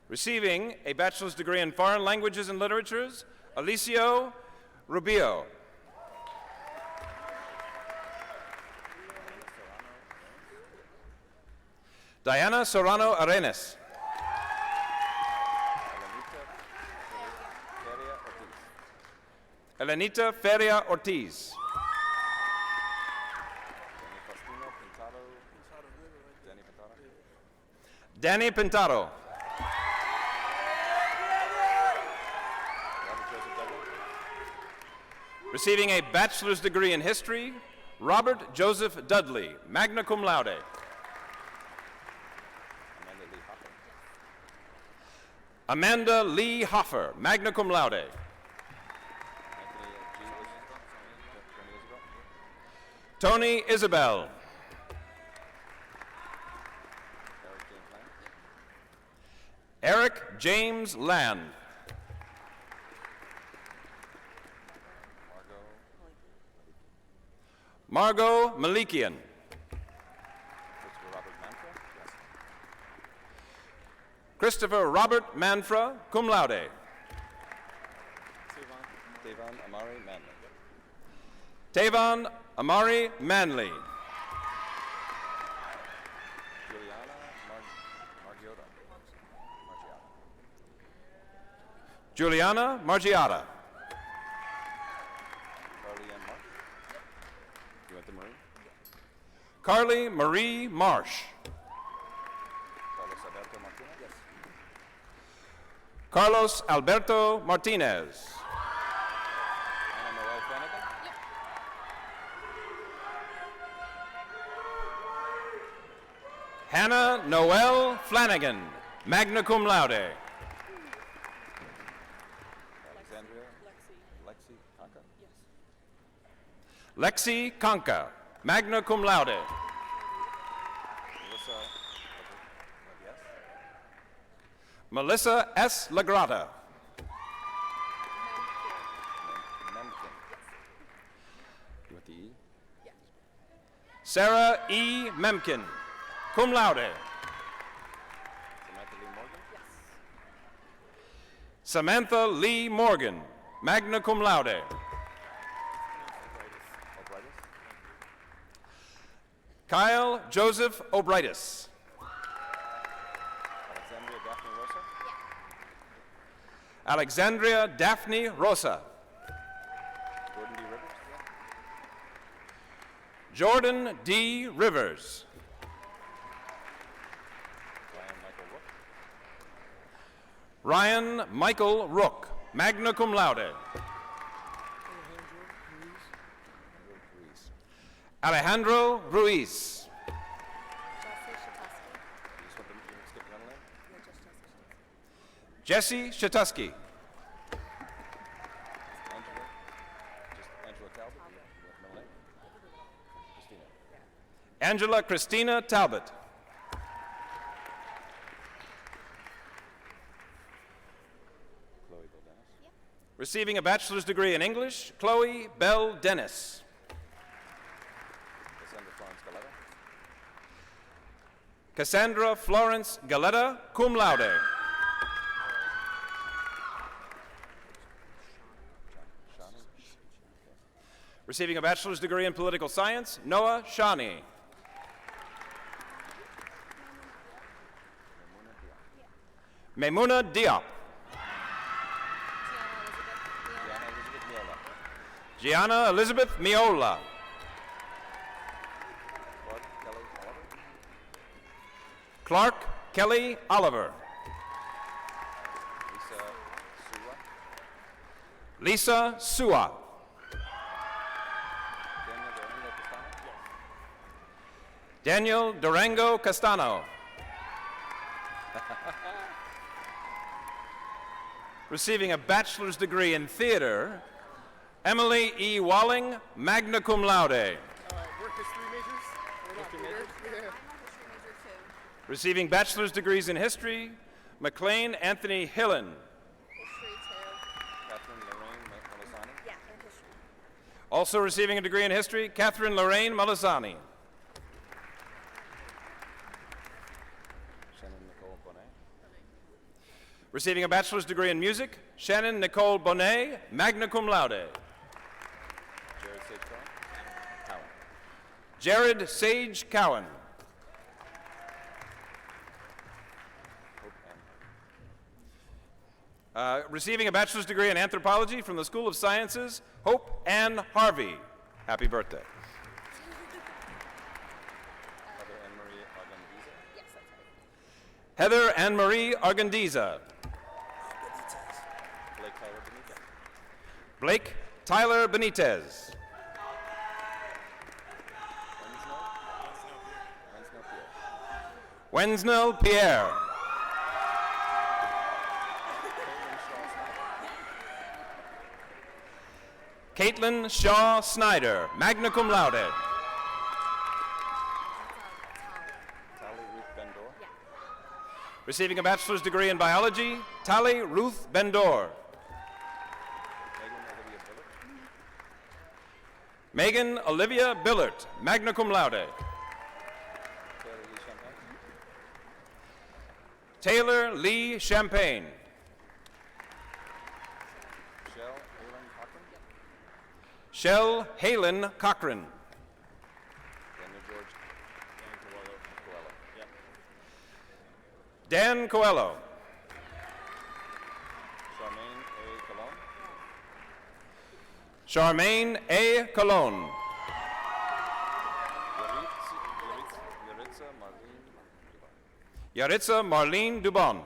Receiving a bachelor's degree in foreign languages and literatures, Alicio Rubio. Diana Serrano Arenas. Elenita Feria Ortiz. Danny Pintado. Receiving a bachelor's degree in history, Robert Joseph Dudley, magna cum laude. Amanda Lee Hoffer, magna cum laude. Tony Isabel. Eric James Land. Margot Malikian. Christopher Robert Manfra, cum laude. Tavon Amari Manley. Tavon Amari Manley. Juliana Margiata. Carly Marie Marsh. Carlos Alberto Martinez. Hannah Noel Flanagan, magna cum laude. Lexi Conca, magna cum laude. Melissa S. Lagrata. Sarah E. Memkin, cum laude. Samantha Lee Morgan, magna cum laude. Kyle Joseph Obrightis. Alexandria Daphne Rosa. Jordan D. Rivers. Ryan Michael Rook, magna cum laude. Alejandro Ruiz. Jesse Shatusky. Angela Christina Talbot. Receiving a bachelor's degree in English, Chloe Bell Dennis. Cassandra Florence Galetta, cum laude. Receiving a bachelor's degree in political science, Noah Shani. Memuna Diop. Gianna Elizabeth Miola. Clark Kelly Oliver. Lisa Sua. Daniel Durango Castano. Receiving a bachelor's degree in theater, Emily E. Walling, magna cum laude. We're history majors. Receiving bachelor's degrees in history, McLean Anthony Hillen. Also receiving a degree in history, Catherine Lorraine Malasani. Receiving a bachelor's degree in music, Shannon Nicole Bonet, magna cum laude. Jared Sage Cowan. Receiving a bachelor's degree in anthropology from the School of Sciences, Hope Ann Harvey. Happy birthday. Heather Ann Marie Argandiza. Blake Tyler Benitez. Wensnell Pierre. Caitlin Shaw Snyder, magna cum laude. Receiving a bachelor's degree in biology, Tali Ruth Bendor. Megan Olivia Billert, magna cum laude. Taylor Lee Champagne. Shell Halen Cochran. Dan Coelho. Charmaine A. Cologne. Yaritza Marlene Dubon.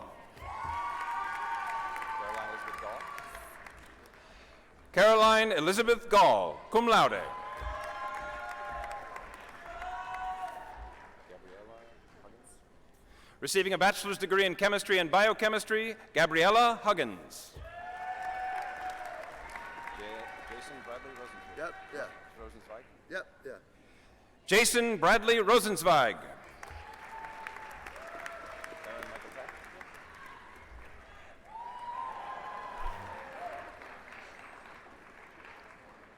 Caroline Elizabeth Gall, cum laude. Receiving a bachelor's degree in chemistry and biochemistry, Gabriella Huggins. Jason Bradley Rosenzweig. Yep, yeah. Rosenzweig? Yep, yeah. Jason Bradley Rosenzweig.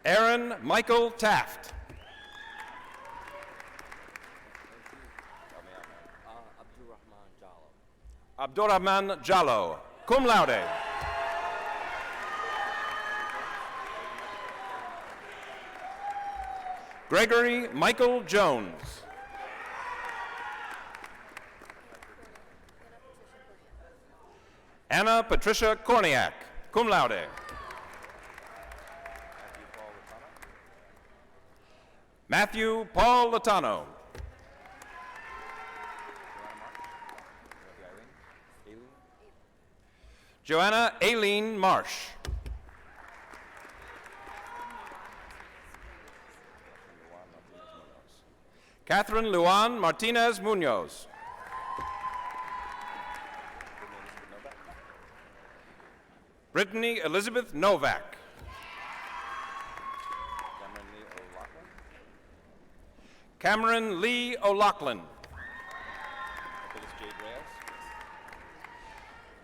Aaron Michael Taft. Abdurrahman Jallo, cum laude. Gregory Michael Jones. Anna Patricia Korniak, cum laude. Matthew Paul Latano. Joanna Aileen Marsh. Catherine Luan Martinez Munoz. Brittany Elizabeth Novak. Cameron Lee O'Loughlin.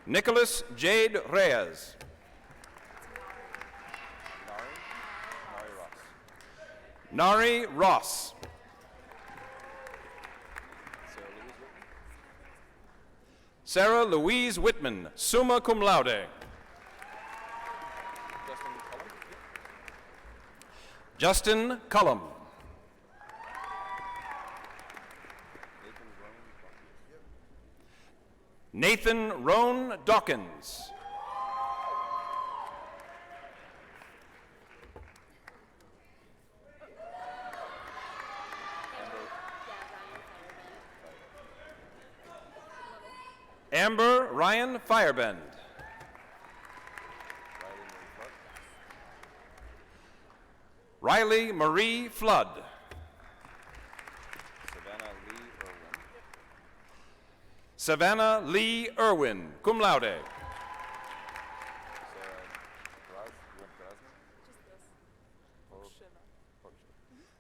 Nicholas Jade Reyes. Nari Ross. Sarah Louise Whitman, summa cum laude. Justin Cullum. Nathan Roan Dawkins. Amber Ryan Firebend. Riley Marie Flood. Savannah Lee Irwin, cum laude.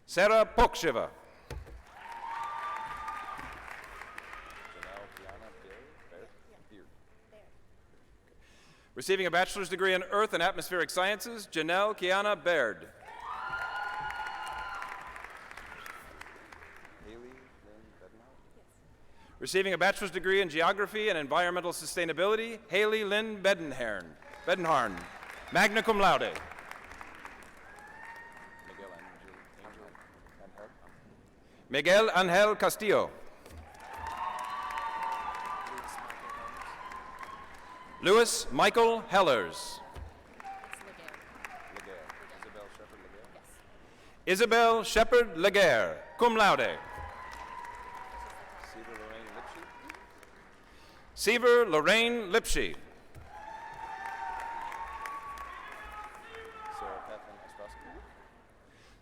Sarah Pokshiva. Receiving a bachelor's degree in Earth and Atmospheric Sciences, Janelle Kiana Baird. Receiving a bachelor's degree in Geography and Environmental Sustainability, Haley Lynn Bedenharn, magna cum laude. Miguel Angel Castillo. Louis Michael Hellers. Isabel Shepard Laguerre, cum laude. Seaver Lorraine Lipshy.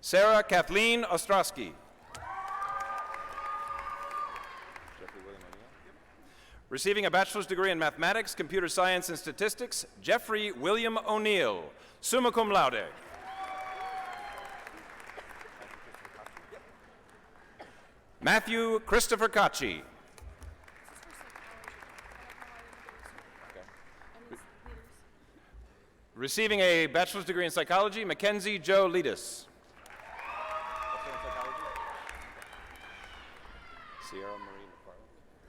Sarah Kathleen Ostrowski. Receiving a bachelor's degree in Mathematics, Computer Science, and Statistics, Jeffrey William O'Neill, summa cum laude. Matthew Christopher Kachi. Receiving a bachelor's degree in psychology, Mackenzie Joe Leadus.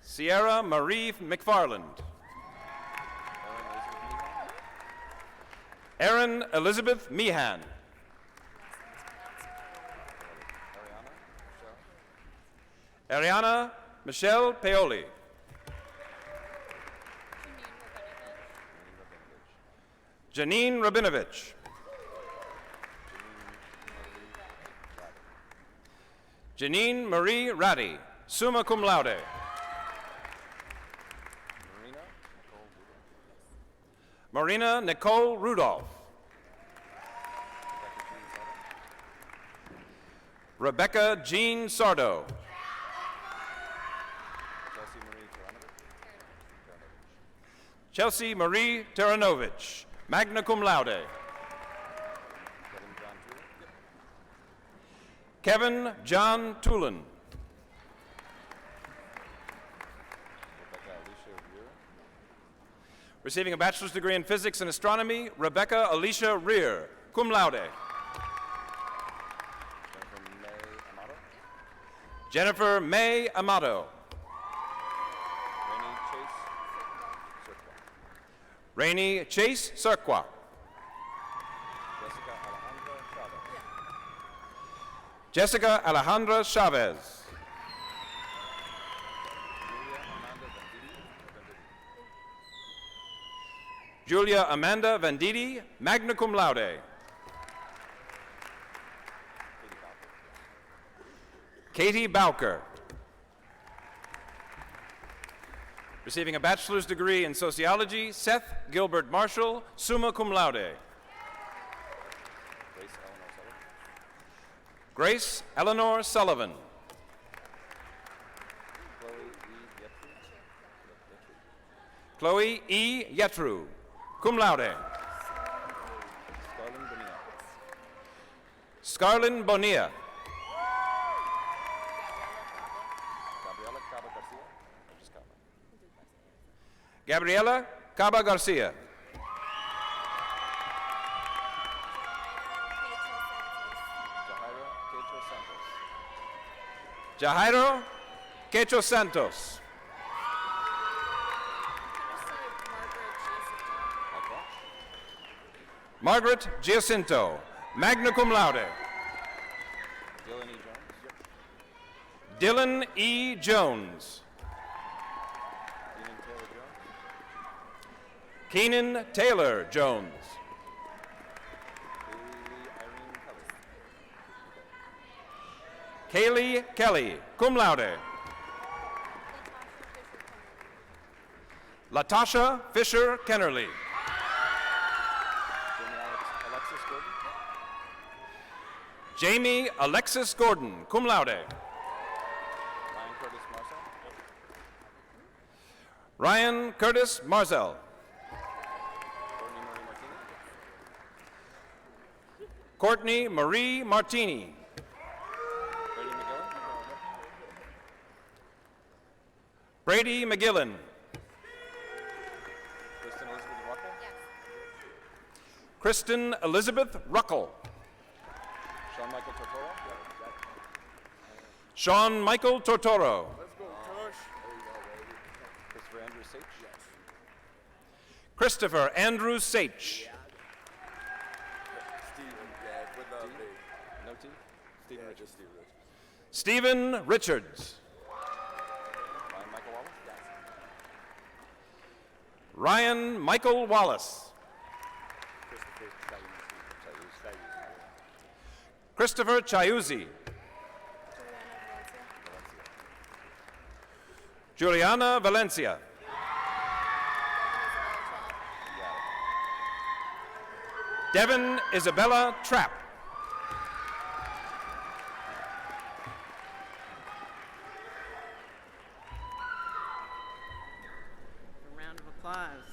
Sierra Marie McFarland. Erin Elizabeth Meehan. Ariana Michelle Paoli. Janine Rabinovich. Janine Marie Ratty, summa cum laude. Marina Nicole Rudolph. Rebecca Jean Sardo. Chelsea Marie Taranovich, magna cum laude. Kevin John Tulin. Receiving a bachelor's degree in physics and astronomy, Rebecca Alicia Rear, cum laude. Jennifer May Amato. Rainey Chase Surqua. Jessica Alejandra Chavez. Julia Amanda Venditti, magna cum laude. Katie Bowker. Receiving a bachelor's degree in sociology, Seth Gilbert Marshall, summa cum laude. Grace Eleanor Sullivan. Chloe E. Yetru, cum laude. Scarlin Bonilla. Gabriela Caba Garcia. Jairo Quecho Santos. Margaret Giacinto, magna cum laude. Dylan E. Jones. Keenan Taylor Jones. Kaylee Kelly, cum laude. Latasha Fisher Kennerly. Jamie Alexis Gordon, cum laude. Ryan Curtis Marzel. Courtney Marie Martini. Brady McGillen. Kristen Elizabeth Ruckel. Sean Michael Tortoro. Christopher Andrew Sach. Stephen Richards. Ryan Michael Wallace. Christopher Chiuzzi. Juliana Valencia. Devin Isabella Trapp. A round of applause.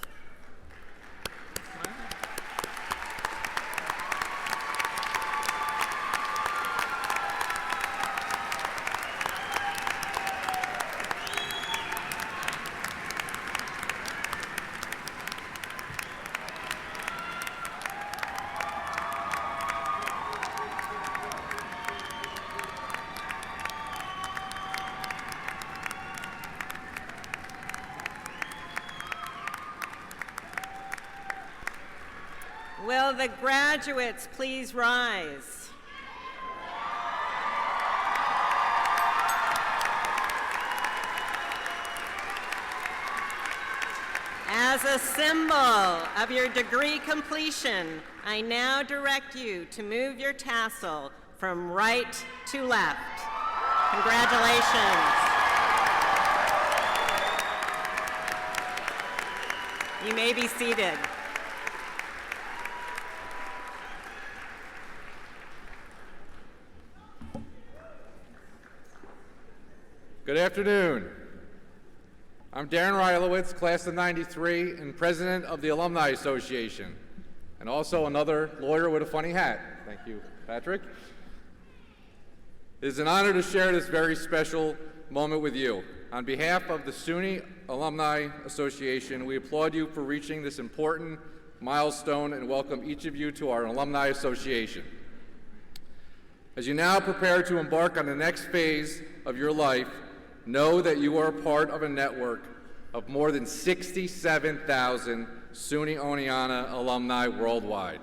Will the graduates please rise? As a symbol of your degree completion, I now direct you to move your tassel from right to left. Congratulations. You may be seated. Good afternoon. I'm Darren Rylowitz, class of '93, and president of the Alumni Association, and also another lawyer with a funny hat. Thank you, Patrick. It is an honor to share this very special moment with you. On behalf of the SUNY Alumni Association, we applaud you for reaching this important milestone and welcome each of you to our Alumni Association. As you now prepare to embark on the next phase of your life, know that you are a part of a network of more than 67,000 SUNY Oneonta alumni worldwide.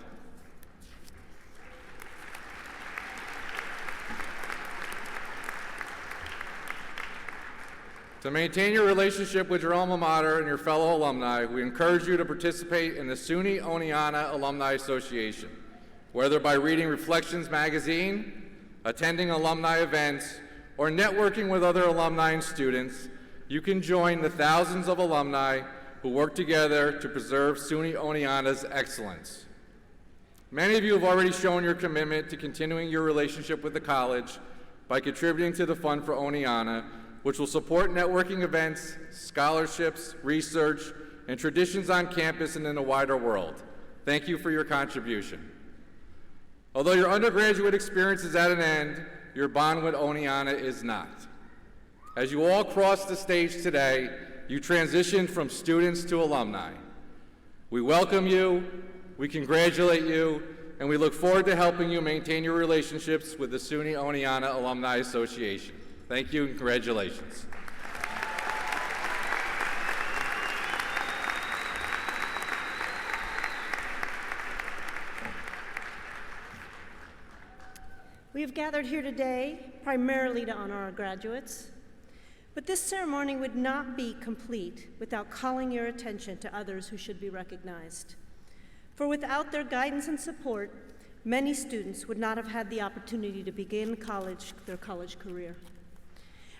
To maintain your relationship with your alma mater and your fellow alumni, we encourage you to participate in the SUNY Oneonta Alumni Association, whether by reading Reflections magazine, attending alumni events, or networking with other alumni and students. You can join the thousands of alumni who work together to preserve SUNY Oneonta's excellence. Many of you have already shown your commitment to continuing your relationship with the college by contributing to the Fund for Oneonta, which will support networking events, scholarships, research, and traditions on campus and in the wider world. Thank you for your contribution. Although your undergraduate experience is at an end, your bond with Oneonta is not. As you all cross the stage today, you transition from students to alumni. We welcome you, we congratulate you, and we look forward to helping you maintain your relationships with the SUNY Oneonta Alumni Association. Thank you and congratulations. We have gathered here today primarily to honor our graduates, but this ceremony would not be complete without calling your attention to others who should be recognized. For without their guidance and support, many students would not have had the opportunity to begin their college career.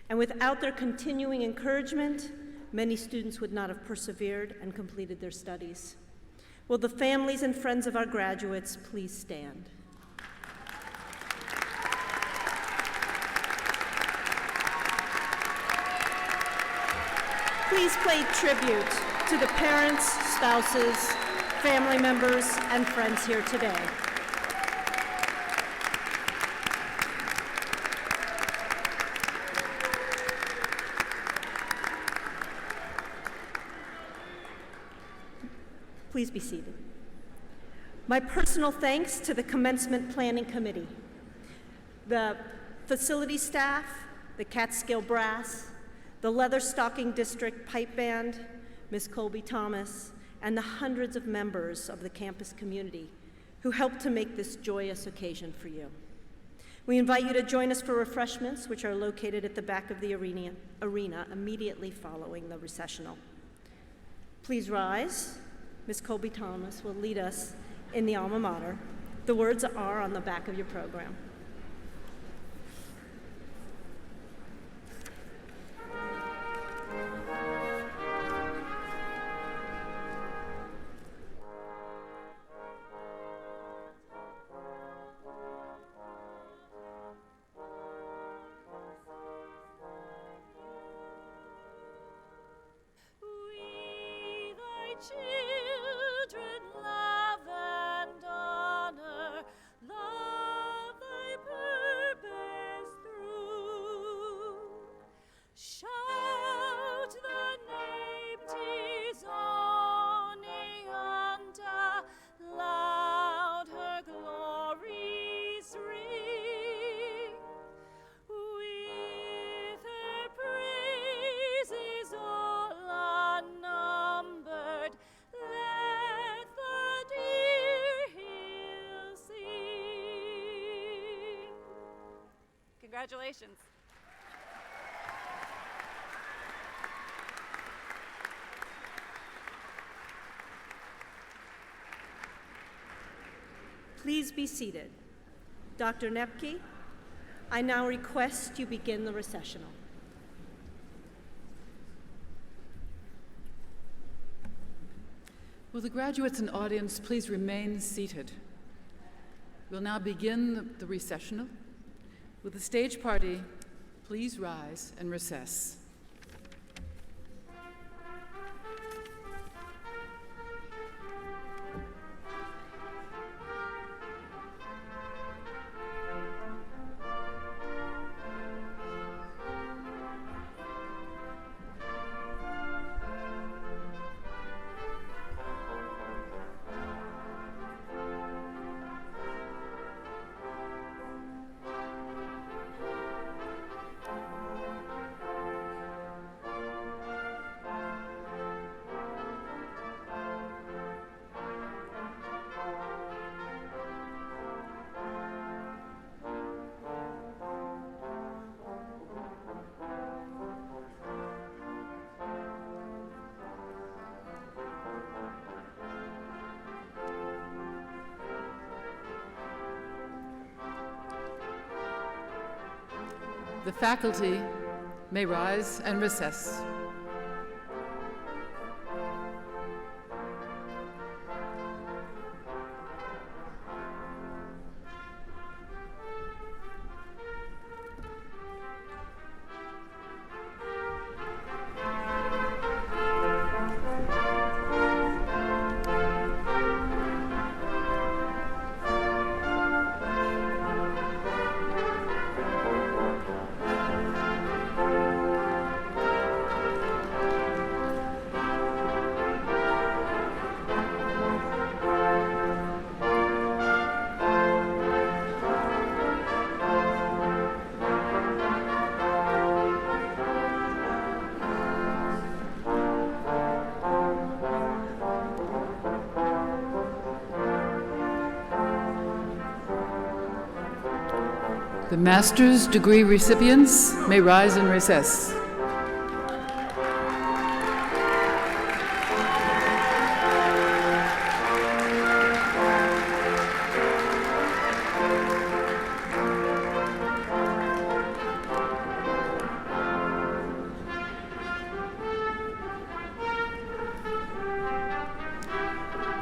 And without their continuing encouragement, many students would not have persevered and completed their studies. Will the families and friends of our graduates please stand? Please pay tribute to the parents, spouses, family members, and friends here today. Please be seated. My personal thanks to the Commencement Planning Committee, the facility staff, the Catskill Brass, the Leatherstocking District Pipe Band, Ms. Colby Thomas, and the hundreds of members of the campus community who helped to make this joyous occasion for you. We invite you to join us for refreshments, which are located at the back of the arena immediately following the recessional. Please rise. Ms. Colby Thomas will lead us in the alma mater. The words are on the back of your program. We, thy children, love and honor, love thy purpose through. Shout the name, 'tis Oneonta, loud her glories ring. With her praises all unnumbered, let the dear hills sing. Congratulations. Please be seated. Dr. Nepke, I now request you begin the recessional. Will the graduates and audience please remain seated? We'll now begin the recessional. Will the stage party please rise and recess? The faculty may rise and recess. The master's degree recipients may rise and recess.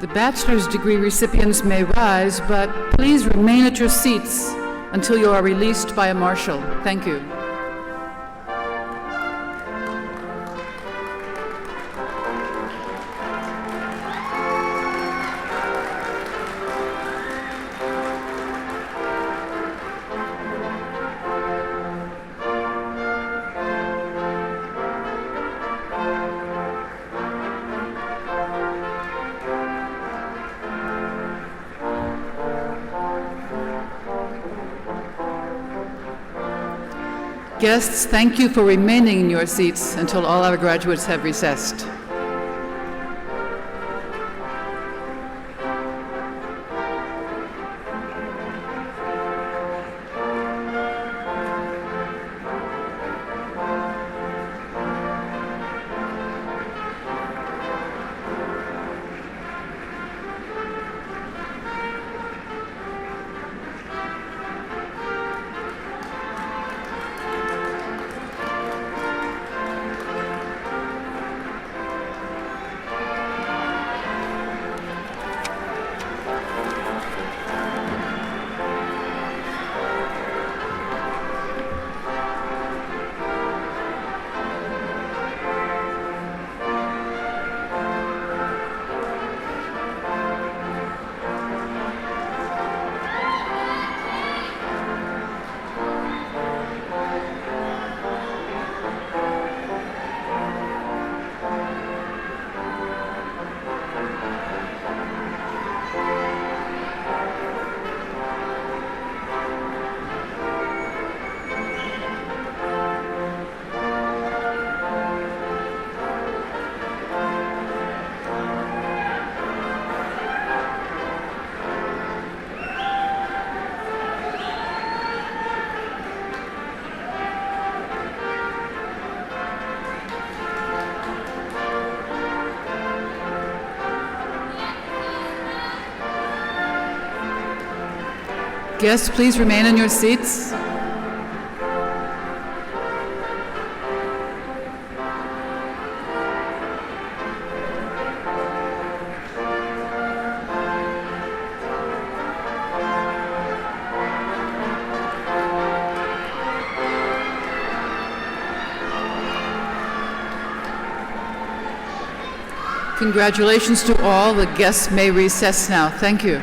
The bachelor's degree recipients may rise, but please remain at your seats until you are released by a marshal. Thank you. Guests, thank you for remaining in your seats until all our graduates have recessed. Guests, please remain in your seats. Congratulations to all. The guests may recess now. Thank you.